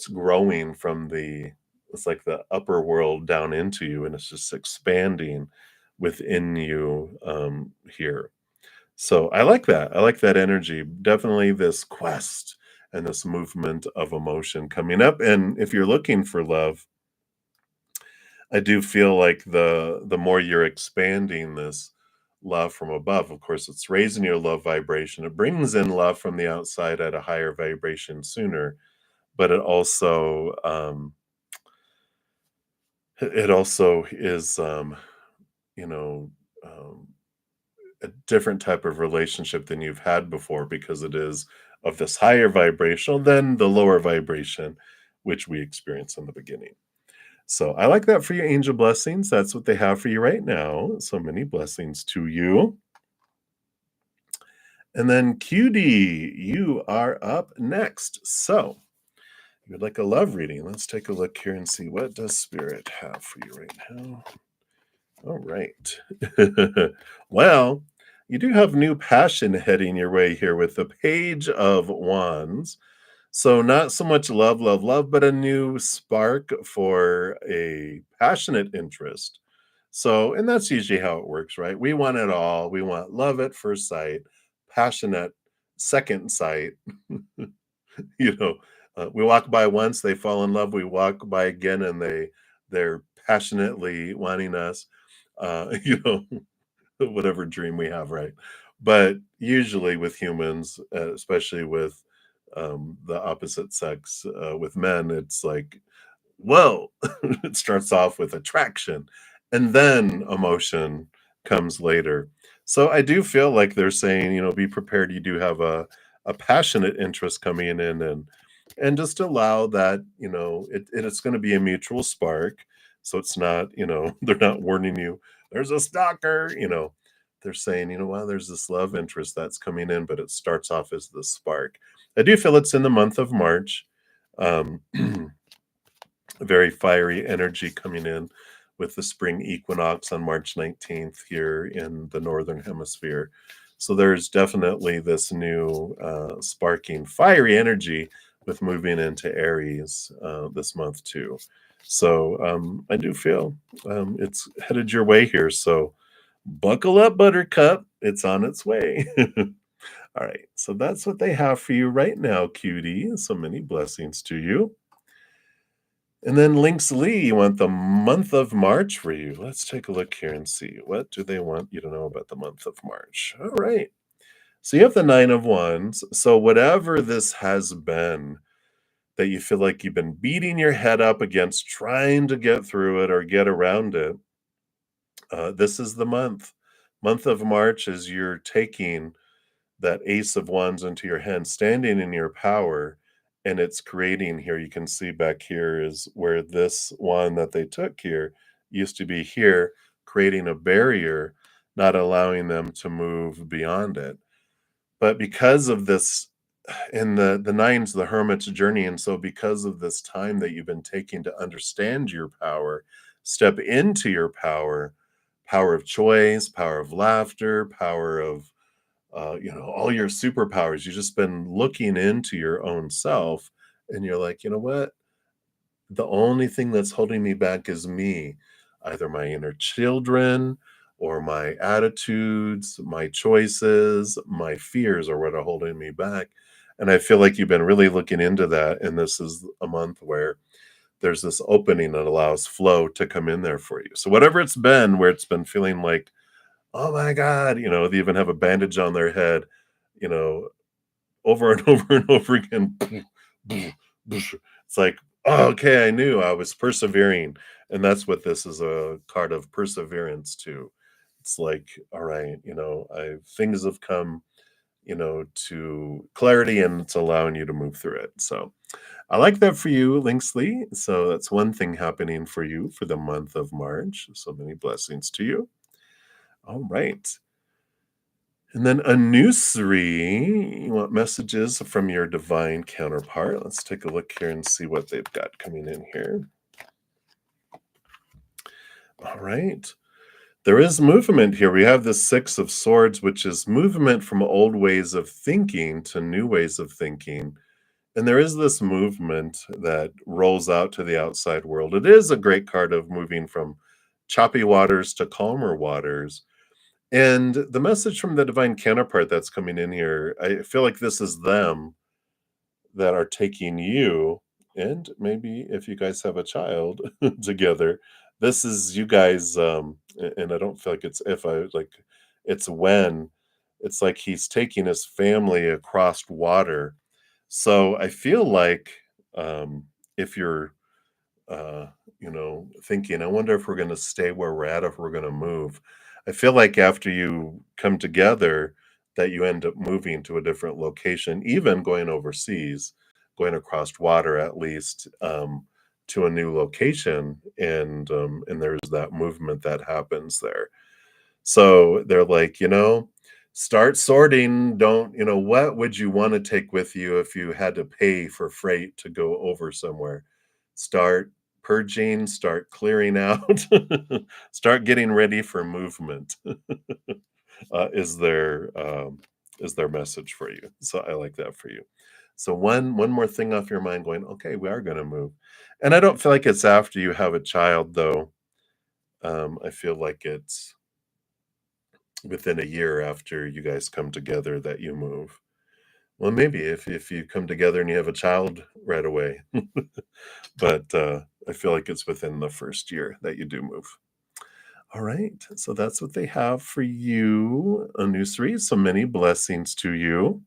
growing from the it's like the upper world down into you, and it's just expanding within you here. So I like that. I like that energy. Definitely this quest and this movement of emotion coming up. And if you're looking for love, I do feel like the more you're expanding this love from above, of course, it's raising your love vibration. It brings in love from the outside at a higher vibration sooner, but it also is you know um, a different type of relationship than you've had before because it is of this higher vibration than the lower vibration which we experience in the beginning. So I like that for your angel blessings. That's what they have for you right now. So many blessings to you. And then QD, you are up next. So you'd like a love reading. Let's take a look here and see what does Spirit have for you right now. All right. Well, you do have new passion heading your way here with the Page of Wands. So, not so much love, love, love, but a new spark for a passionate interest. So, and that's usually how it works, right? We want it all. We want love at first sight, passionate second sight. you know, we walk by once, they fall in love. We walk by again, and they're passionately wanting us. Uh, you know, whatever dream we have, right? But usually with humans, especially with the opposite sex, with men, it's like, whoa, it starts off with attraction and then emotion comes later. So I do feel like they're saying, be prepared. You do have a passionate interest coming in, and just allow that, it's going to be a mutual spark. So it's not, they're not warning you, there's a stalker, they're saying, well, there's this love interest that's coming in, but it starts off as the spark. I do feel it's in the month of March. Um, very fiery energy coming in with the spring equinox on March 19th here in the Northern Hemisphere. So there's definitely this new sparking fiery energy with moving into Aries this month too. So I do feel it's headed your way here. So buckle up, Buttercup. It's on its way. All right. So that's what they have for you right now, cutie. So many blessings to you. And then Lynx Lee, you want the month of March for you. Let's take a look here and see. What do they want you to know about the month of March? All right. So you have the Nine of Wands. So whatever this has been that you feel like you've been beating your head up against trying to get through it or get around it, this is the month. Month of March is you're taking that Ace of Wands into your hand, standing in your power, and it's creating here. You can see back here is where this one that they took here used to be here, creating a barrier, not allowing them to move beyond it. But because of this, and the nine's the hermit's journey, and so because of this time that you've been taking to understand your power, step into your power, power of choice, power of laughter, power of all your superpowers. You've just been looking into your own self, and you're like, you know what? The only thing that's holding me back is me, either my inner children or my attitudes, my choices, my fears are what are holding me back. And I feel like you've been really looking into that. And this is a month where there's this opening that allows flow to come in there for you. So, whatever it's been, where it's been feeling like, oh my God, they even have a bandage on their head, you know, over and over and over again. It's like, oh, okay, I knew I was persevering. And that's what this is, a card of perseverance too. It's like, all right, I things have come, to clarity, and it's allowing you to move through it. So I like that for you, Linksley. So that's one thing happening for you for the month of March. So many blessings to you. All right. And then a new three, you want messages from your divine counterpart. Let's take a look here and see what they've got coming in here. All right. There is movement here. We have the Six of Swords, which is movement from old ways of thinking to new ways of thinking. And there is this movement that rolls out to the outside world. It is a great card of moving from choppy waters to calmer waters. And the message from the divine counterpart that's coming in here, I feel like this is them that are taking you, and maybe if you guys have a child together, this is you guys, and I don't feel like it's if I like, it's when. It's like he's taking his family across water. So I feel like, if you're, uh, thinking, I wonder if we're going to stay where we're at, if we're going to move. I feel like after you come together, that you end up moving to a different location, even going overseas, going across water at least, to a new location, and there's that movement that happens there. So they're like, start sorting. Don't, what would you want to take with you if you had to pay for freight to go over somewhere? Start purging, start clearing out, start getting ready for movement. Is their message for you. So I like that for you. So one more thing off your mind going, okay, we are going to move. And I don't feel like it's after you have a child though. I feel like it's within a year after you guys come together that you move. Well, maybe if you come together and you have a child right away, but I feel like it's within the first year that you do move. All right, so that's what they have for you, Anusri. So many blessings to you.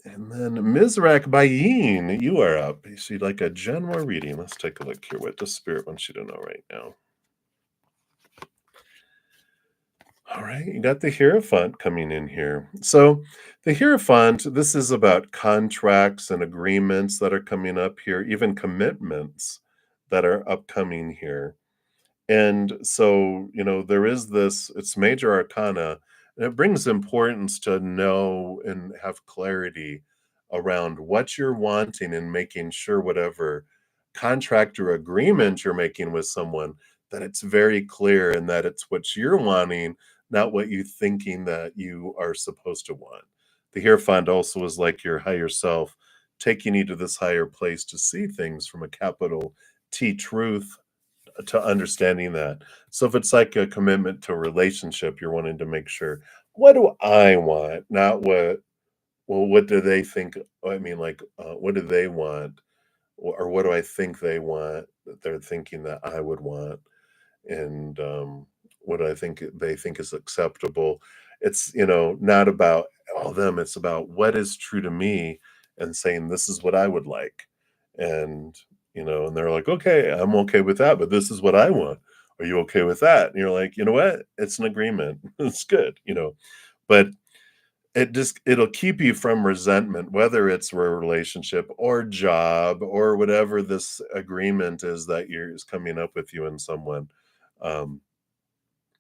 And then Mizrak Bayin, you are up. You see like a general reading. Let's take a look here. What does Spirit wants you to know right now? All right, you got the Hierophant coming in here. So, the Hierophant, this is about contracts and agreements that are coming up here, even commitments that are upcoming here. And so, there is this, it's major arcana, and it brings importance to know and have clarity around what you're wanting and making sure whatever contract or agreement you're making with someone, that it's very clear and that it's what you're wanting, not what you thinking that you are supposed to want. The Hierophant also is like your higher self taking you to this higher place to see things from a capital T truth, to understanding that. So if it's like a commitment to a relationship, you're wanting to make sure, what do I want? Not what do they think? I mean, like, what do they want? Or what do I think they want that they're thinking that I would want? And what I think they think is acceptable. It's, not about all them, it's about what is true to me and saying, this is what I would like. And, and they're like, okay, I'm okay with that, but this is what I want. Are you okay with that? And you're like, you know what? It's an agreement. It's good. But it'll keep you from resentment, whether it's a relationship or job or whatever this agreement is that is coming up with you and someone. Um,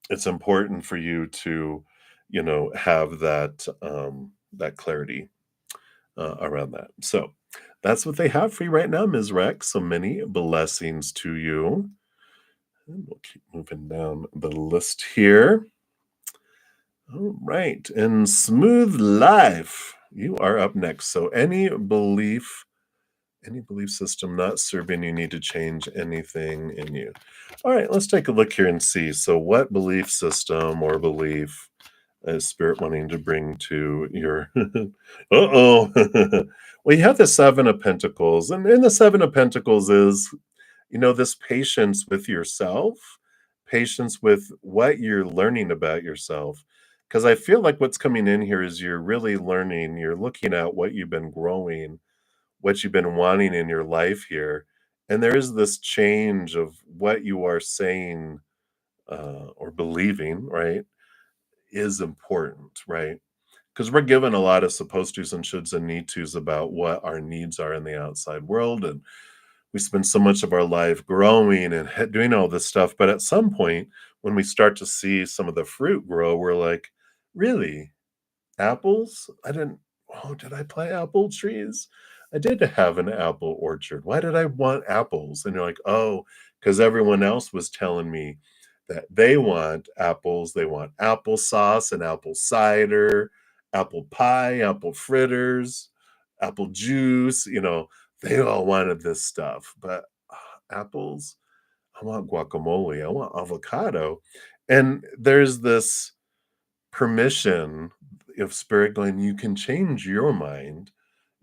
it's important for you to, have that clarity around that. So that's what they have for you right now, Ms. Rex. So many blessings to you. And we'll keep moving down the list here. All right. And Smooth Life, you are up next. So any belief system not serving you need to change anything in you. All right, let's take a look here and see. So what belief system or belief is Spirit wanting to bring to your uh-oh. Well, you have the Seven of Pentacles, and in the Seven of Pentacles is, this patience with yourself, patience with what you're learning about yourself. Because I feel like what's coming in here is you're really learning, you're looking at what you've been growing, what you've been wanting in your life here. And there is this change of what you are saying, or believing, right? is important, right? Because we're given a lot of supposed tos and shoulds and need tos about what our needs are in the outside world, and we spend so much of our life growing and doing all this stuff. But at some point, when we start to see some of the fruit grow, we're like, really? Apples? I didn't Oh, did I plant apple trees? I did have an apple orchard. Why did I want apples? And you're like, "Oh, because everyone else was telling me that they want apples. They want applesauce and apple cider, apple pie, apple fritters, apple juice," they all wanted this stuff, but, apples? I want guacamole, I want avocado, and there's this permission of spirit going, you can change your mind.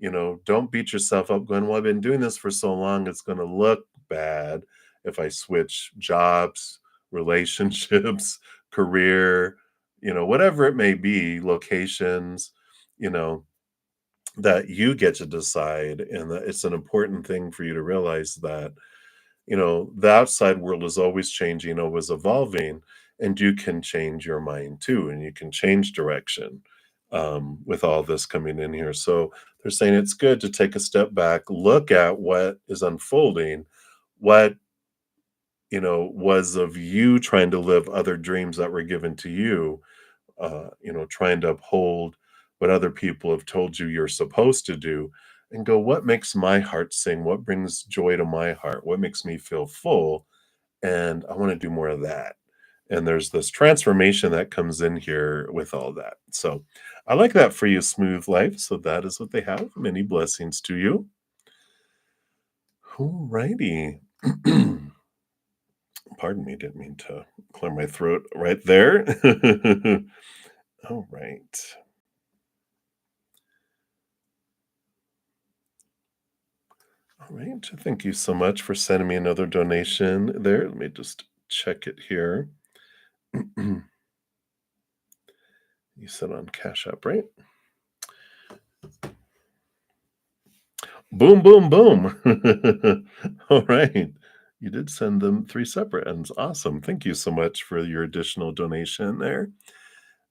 Don't beat yourself up going, well, I've been doing this for so long, it's going to look bad if I switch jobs, relationships, career, whatever it may be, locations, you know, that you get to decide. And that it's an important thing for you to realize that the outside world is always changing, always evolving, and you can change your mind too, and you can change direction with all this coming in here. So they're saying it's good to take a step back, look at what is unfolding, what was of you trying to live other dreams that were given to you, trying to uphold what other people have told you you're supposed to do, and go, what makes my heart sing? What brings joy to my heart? What makes me feel full? And I want to do more of that. And there's this transformation that comes in here with all that. So I like that for you, Smooth Life. So that is what they have. Many blessings to you. All righty. Pardon me, didn't mean to clear my throat right there. All right. All right. Thank you so much for sending me another donation there. Let me just check it here. You said on Cash App, right? Boom, boom, boom. All right. You did send them 3 separate ends. Awesome. Thank you so much for your additional donation there.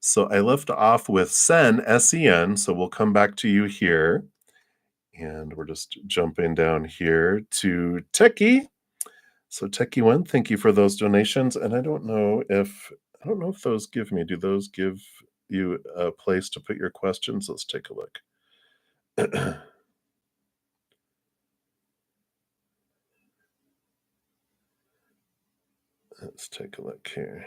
So I left off with Sen, S-E-N, so we'll come back to you here. And we're just jumping down here to Techie. So Techie 1, thank you for those donations. And I don't know if those do those give you a place to put your questions? Let's take a look. Let's take a look here.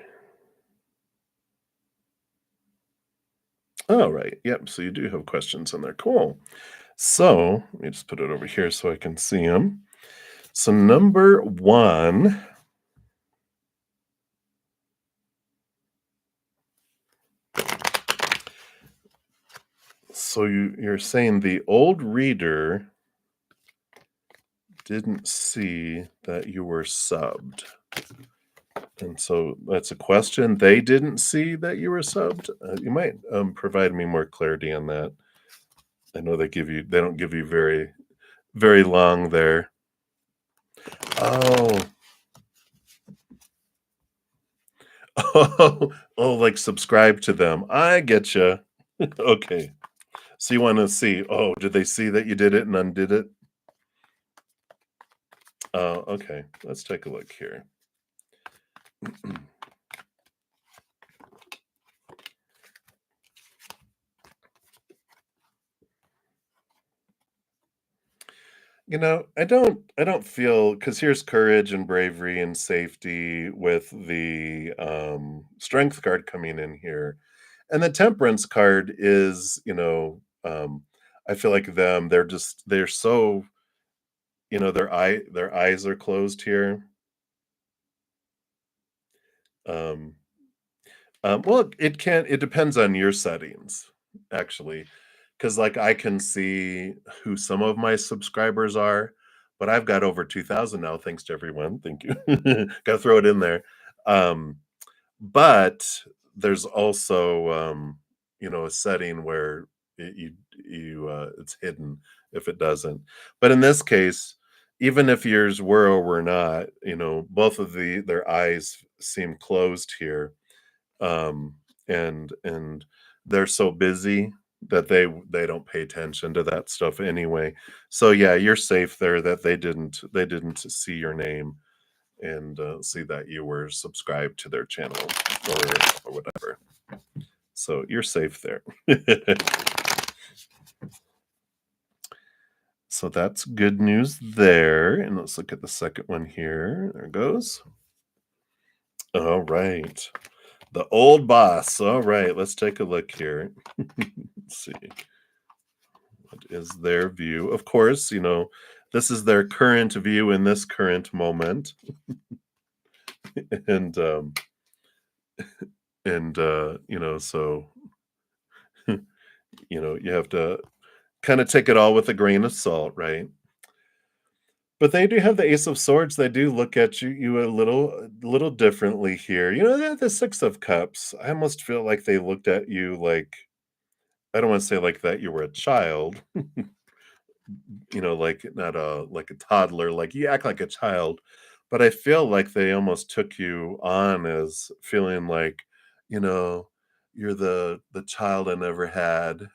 All right. Yep. So you do have questions in there. Cool. So let me just put it over here so I can see them. So number 1. So you're saying the old reader didn't see that you were subbed. And so that's a question. They didn't see that you were subbed. You might provide me more clarity on that. I know they don't give you very, very long there. Oh, oh, like subscribe to them. I get you. Okay. So you want to see, oh, did they see that you did it and undid it? Okay. Let's take a look here. I don't feel, because here's courage and bravery and safety with the strength card coming in here. And the temperance card is, I feel like they're so, their eyes are closed here. Um, well, it depends on your settings, actually. Because, like, I can see who some of my subscribers are, but I've got over 2,000 now, thanks to everyone. Thank you. Gotta throw it in there. Um, but there's also, a setting where it's hidden if it doesn't. But in this case, even if yours were or were not, both of their eyes seem closed here. and they're so busy that they don't pay attention to that stuff anyway. So yeah, you're safe there that they didn't see your name and see that you were subscribed to their channel or whatever. So you're safe there. So that's good news there. And let's look at the second one here. There it goes. All right. The old boss. All right. Let's take a look here. Let's see. What is their view? Of course, this is their current view in this current moment. And so you have to kind of take it all with a grain of salt, right? But they do have the Ace of Swords. They do look at you a little differently here. They have the Six of Cups. I almost feel like they looked at you like, I don't want to say like that you were a child, like not a toddler, like you act like a child, but I feel like they almost took you on as feeling like, you know, you're the child I never had,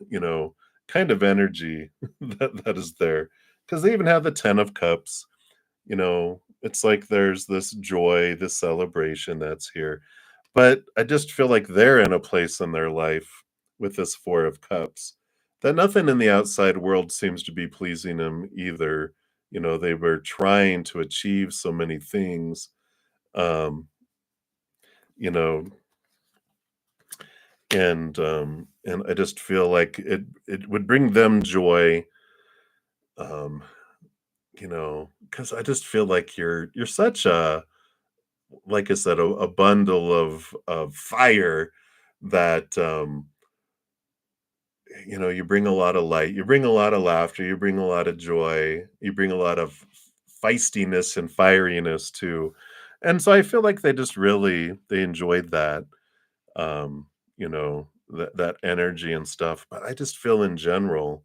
kind of energy that is there. Because they even have the Ten of Cups. It's like there's this joy, this celebration that's here. But I just feel like they're in a place in their life with this Four of Cups that nothing in the outside world seems to be pleasing them either. They were trying to achieve so many things, um, you know, and I just feel like it would bring them joy, um, because I just feel like you're such a, like I said, a bundle of fire that you bring a lot of light, you bring a lot of laughter, you bring a lot of joy, you bring a lot of feistiness and fieriness too. And so I feel like they enjoyed that, that energy and stuff. But I just feel in general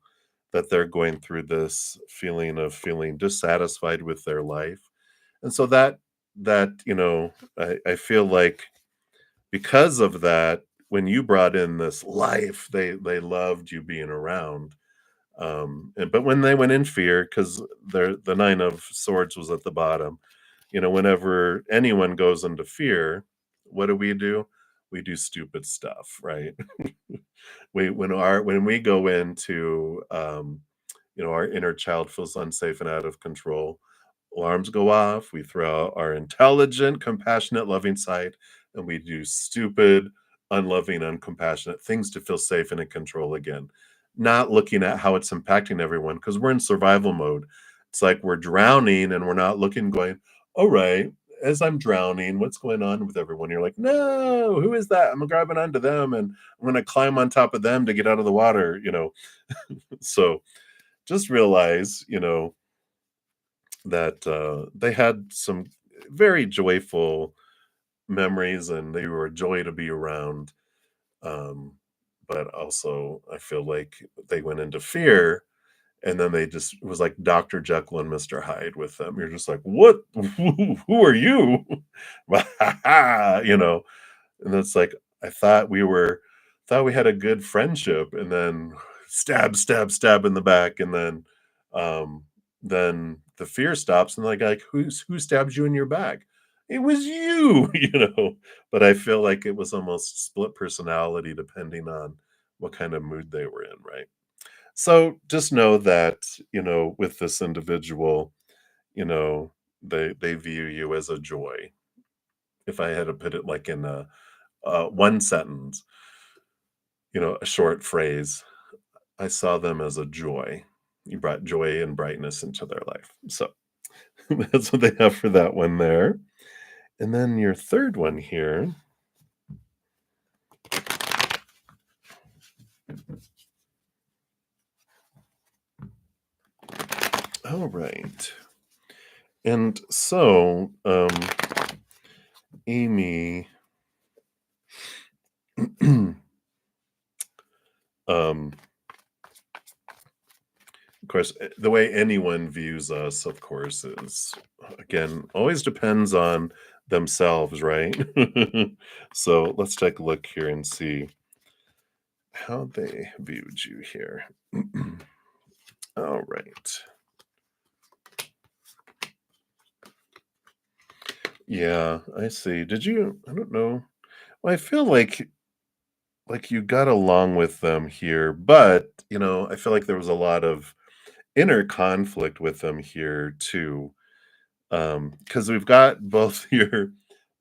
that they're going through this feeling of feeling dissatisfied with their life. And so I feel like because of that, when you brought in this life, they loved you being around. But when they went in fear, because the Nine of Swords was at the bottom, whenever anyone goes into fear, what do? We do stupid stuff, right? When we go into our inner child feels unsafe and out of control, alarms go off, we throw out our intelligent, compassionate, loving side, and we do stupid, unloving, uncompassionate things to feel safe and in control again. Not looking at how it's impacting everyone because we're in survival mode. It's like we're drowning and we're not looking, going, all right, as I'm drowning, what's going on with everyone? You're like, no, who is that? I'm grabbing onto them and I'm going to climb on top of them to get out of the water. So just realize, that they had some very joyful memories and they were a joy to be around. Um, but also, I feel like they went into fear and then they just it was like Dr. Jekyll and Mr. Hyde with them. You're just like, what? Who are you? And it's like, I thought we had a good friendship, and then stab, stab, stab in the back, and um, then the fear stops, and like who stabbed you in your back? It was you, But I feel like it was almost split personality depending on what kind of mood they were in, right? So just know that, with this individual, you know, they view you as a joy. If I had to put it like in a one sentence, a short phrase, I saw them as a joy. You brought joy and brightness into their life. So that's what they have for that one there. And then your third one here. All right. And so, Amy, um, of course, the way anyone views us, of course, is again always depends on themselves, right? So let's take a look here and see how they viewed you here. All right. Yeah, I see. Did you? I don't know. Well, I feel like you got along with them here, but I feel like there was a lot of inner conflict with them here too. Because we've got both your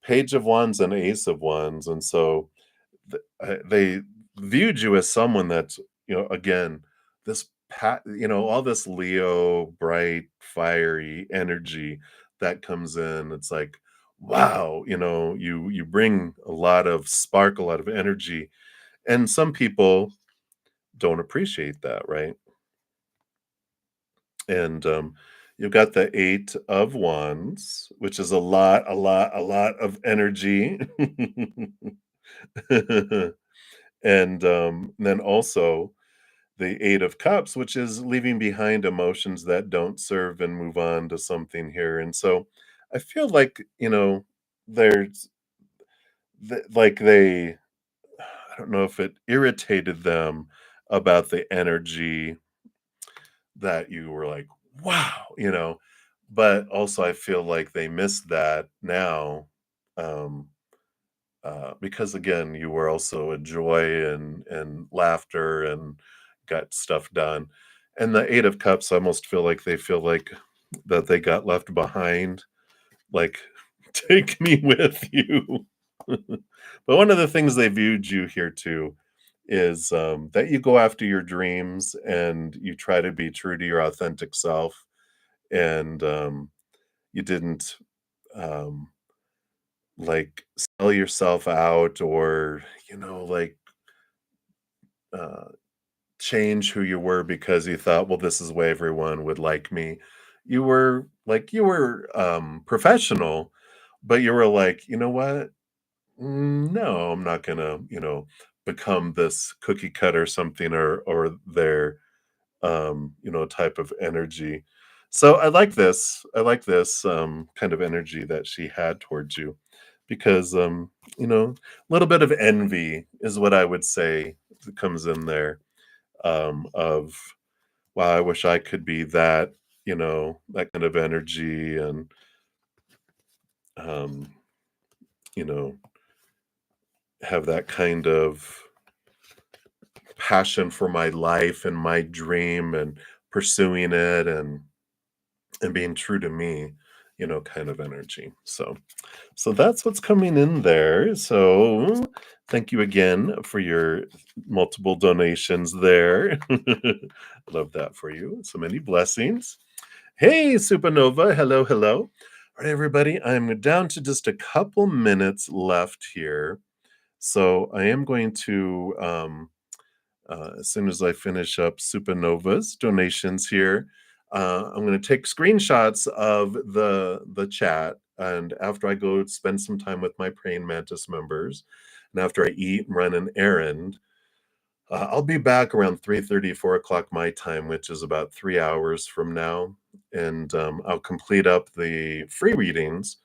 Page of Wands and Ace of Wands, and so they viewed you as someone that's, again, all this Leo, bright, fiery energy that comes in. It's like, wow, you bring a lot of spark, a lot of energy, and some people don't appreciate that, right? And you've got the Eight of Wands, which is a lot of energy. And then also the Eight of Cups, which is leaving behind emotions that don't serve and move on to something here. And so I feel like, there's like I don't know if it irritated them about the energy that you were like, wow, but also I feel like they missed that now. Um, because again, you were also a joy and laughter and got stuff done. And the Eight of Cups, I almost feel like they feel like that they got left behind. Like, take me with you. But one of the things they viewed you here too is that you go after your dreams and you try to be true to your authentic self. And you didn't um, like sell yourself out or, like uh, change who you were because you thought, well, this is the way everyone would like me. You were professional, but you were like, you know what? No, I'm not gonna, become this cookie cutter something or their type of energy. So I like this kind of energy that she had towards you because a little bit of envy is what I would say that comes in there. Of wow, I wish I could be that, that kind of energy and um, you know, have that kind of passion for my life and my dream and pursuing it and being true to me, kind of energy. So that's what's coming in there. So thank you again for your multiple donations there. Love that for you. So many blessings. Hey, Supernova. Hello, hello. All right, everybody. I'm down to just a couple minutes left here. So I am going to as soon as I finish up Supernova's donations here, I'm going to take screenshots of the chat, and after I go spend some time with my praying mantis members, and after I eat and run an errand, I'll be back around 3:30, 4 o'clock my time, which is about 3 hours from now, and I'll complete up the free readings,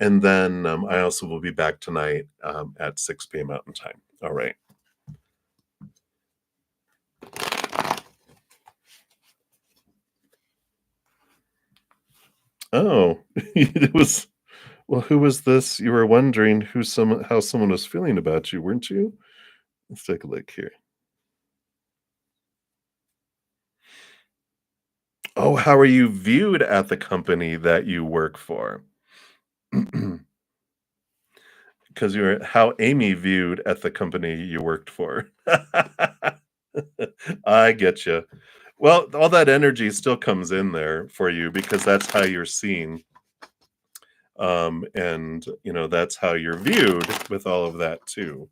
and then I also will be back tonight at 6 p.m. Mountain Time. All right. Oh, it was well, who was this? You were wondering how someone was feeling about you, weren't you? Let's take a look here. Oh, how are you viewed at the company that you work for? Because you're how Amy viewed at the company you worked for. I get you. Well, all that energy still comes in there for you because that's how you're seen. And that's how you're viewed with all of that too.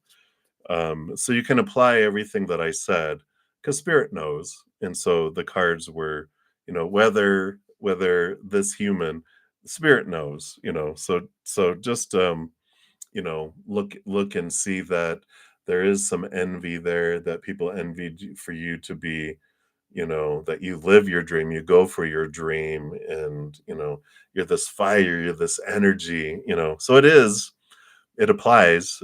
So you can apply everything that I said because spirit knows. And so the cards were, whether this human, spirit knows, so just look and see that there is some envy there that people envied for you to be, that you live your dream, you go for your dream, and you're this fire, you're this energy, so it applies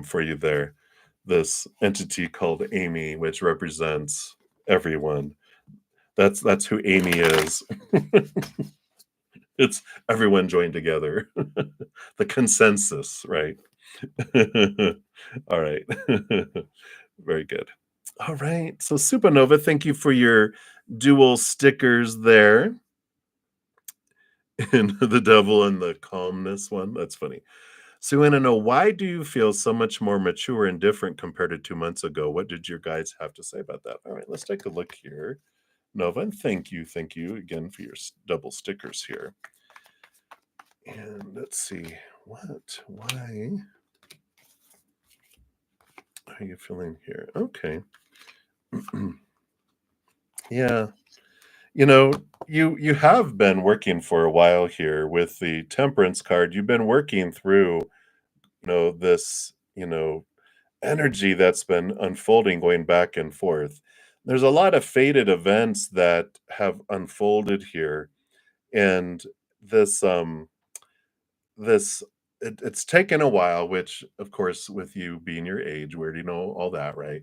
for you there. This entity called Amy, which represents everyone. That's who Amy is. It's everyone joined together. The consensus, right? All right. Very good. All right. So Supernova, thank you for your dual stickers there. And the devil and the calmness one. That's funny. So we want to know, why do you feel so much more mature and different compared to 2 months ago? What did your guides have to say about that? All right, let's take a look here. Nova, and thank you again for your double stickers here. And let's see, why are you feeling here? Okay. Yeah. You have been working for a while here with the temperance card. You've been working through, this, energy that's been unfolding, going back and forth. There's a lot of fated events that have unfolded here, and this this it's taken a while, which of course, with you being your age, where do you know all that, right?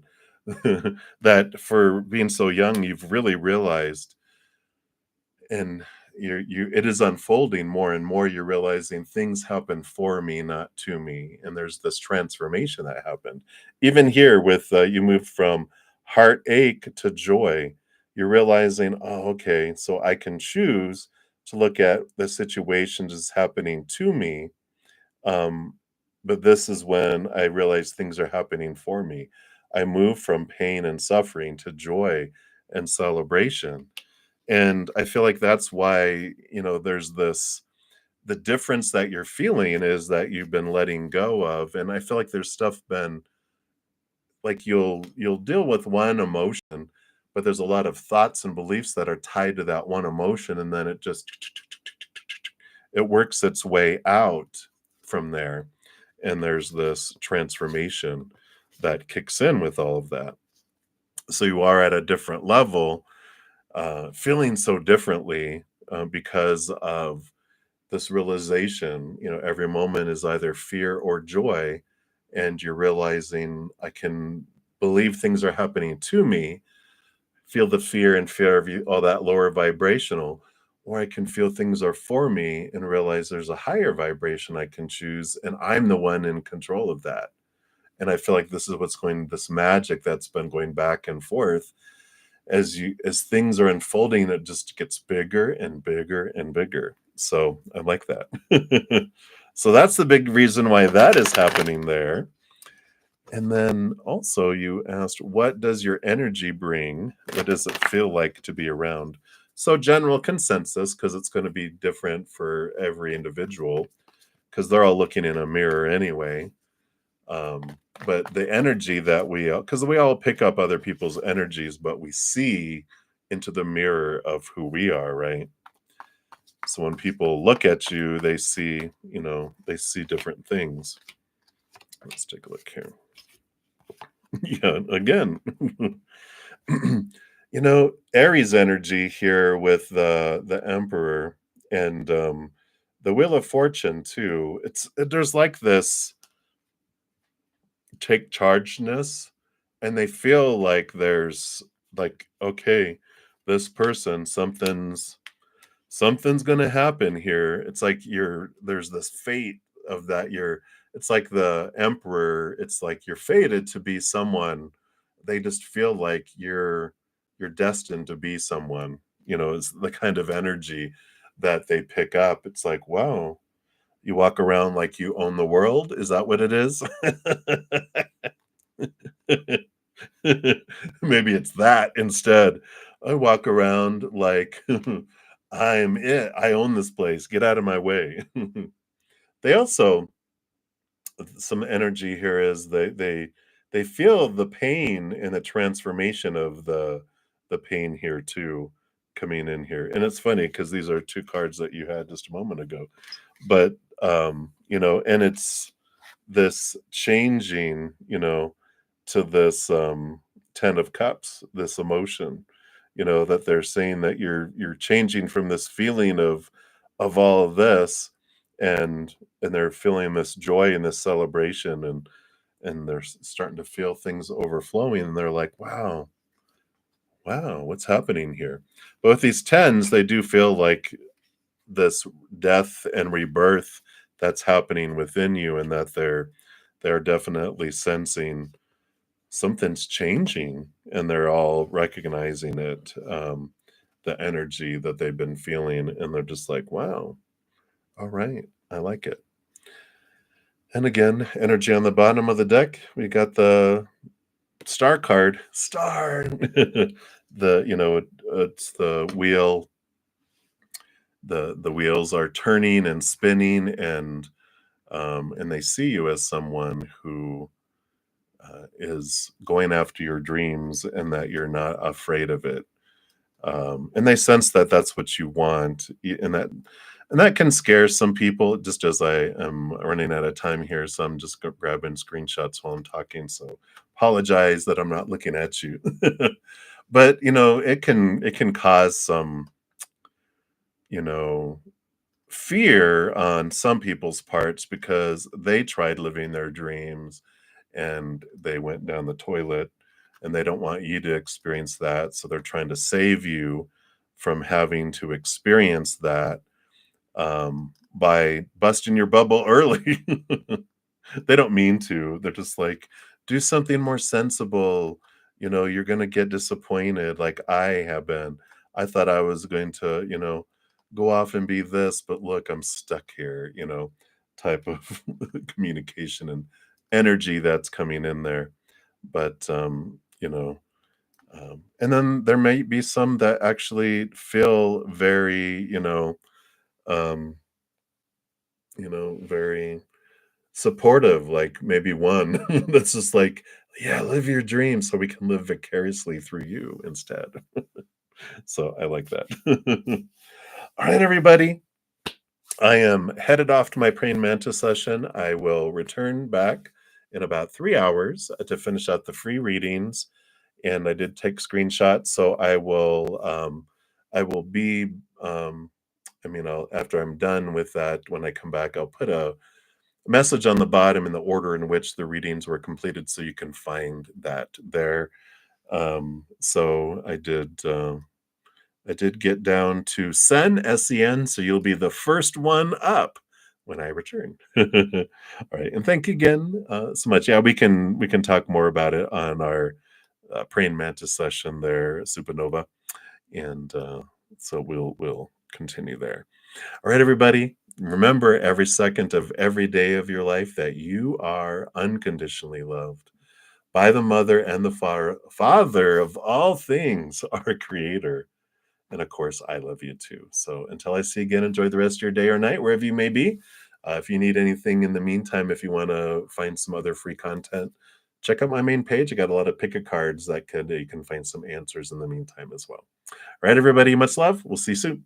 That for being so young, you've really realized, and you it is unfolding more and more. You're realizing things happen for me, not to me, and there's this transformation that happened even here with you moved from heartache to joy. You're realizing, oh, okay, so I can choose to look at the situations as happening to me, um but this is when I realize things are happening for me. I move from pain and suffering to joy and celebration, and I feel like that's why, there's the difference that you're feeling is that you've been letting go of. And I feel like there's stuff been like you'll deal with one emotion, but there's a lot of thoughts and beliefs that are tied to that one emotion. And then it just it works its way out from there. And there's this transformation that kicks in with all of that. So you are at a different level, feeling so differently because of this realization. Every moment is either fear or joy, and you're realizing I can believe things are happening to me, feel the fear and fear of you, all that lower vibrational, or I can feel things are for me and realize there's a higher vibration I can choose, and I'm the one in control of that. And I feel like this is what's going, this magic that's been going back and forth as things are unfolding. It just gets bigger and bigger and bigger. So I like that. So that's the big reason why that is happening there. And then also you asked, what does your energy bring? What does it feel like to be around? So general consensus, because it's going to be different for every individual, because they're all looking in a mirror anyway. Um, but the energy that because we all pick up other people's energies, but we see into the mirror of who we are, right? So when people look at you, they see, they see different things. Let's take a look here. Yeah, again. Aries energy here with the Emperor, and the Wheel of Fortune too. There's like this take chargeness, and they feel like there's like, okay, this person, something's gonna happen here. It's like there's this fate of that. It's like the Emperor, it's like you're fated to be someone. They just feel like you're destined to be someone. It's the kind of energy that they pick up. It's like, wow, you walk around like you own the world. Is that what it is? Maybe it's that instead. I walk around like I'm it. I own this place. Get out of my way. They also, some energy here is they feel the pain and the transformation of the pain here too, coming in here. And it's funny because these are two cards that you had just a moment ago. But and it's this changing, to this Ten of Cups, this emotion, that they're saying that you're changing from this feeling of all of this, and they're feeling this joy and this celebration, and they're starting to feel things overflowing, and they're like, wow, wow, what's happening here? Both these tens, they do feel like this death and rebirth that's happening within you, and that they're definitely sensing something's changing, and they're all recognizing it, the energy that they've been feeling, and they're just like, wow, all right, I like it. And again, energy on the bottom of the deck, we got the star card, star. It's the wheel. The wheels are turning and spinning, and they see you as someone who is going after your dreams, and that you're not afraid of it. And they sense that that's what you want, and that can scare some people. Just as I am running out of time here, so I'm just grabbing screenshots while I'm talking. So apologize that I'm not looking at you, but it can cause some you know fear on some people's parts, because they tried living their dreams and they went down the toilet, and they don't want you to experience that. So they're trying to save you from having to experience that, by busting your bubble early. They don't mean to. They're just like, do something more sensible. You're going to get disappointed, like I have been. I thought I was going to, go off and be this, but look, I'm stuck here, type of communication and energy that's coming in there. But, and then there may be some that actually feel very, um, very supportive, like maybe one that's just like, "Yeah, live your dream so we can live vicariously through you instead." So I like that. All right, everybody. I am headed off to my praying mantis session. I will return back in about 3 hours to finish out the free readings, and I did take screenshots, so I will be after I'm done with that, when I come back, I'll put a message on the bottom in the order in which the readings were completed, so you can find that there. So I did get down to Sen, SEN, so you'll be the first one up when I return. All right, and thank you again so much. Yeah, we can talk more about it on our praying mantis session there, Supernova, and so we'll continue there. All right, everybody. Remember every second of every day of your life that you are unconditionally loved by the mother and the father of all things, our creator. And of course, I love you too. So until I see you again, enjoy the rest of your day or night, wherever you may be. If you need anything in the meantime, if you want to find some other free content, check out my main page. I got a lot of pick a cards that you can find some answers in the meantime as well. All right, everybody, much love. We'll see you soon.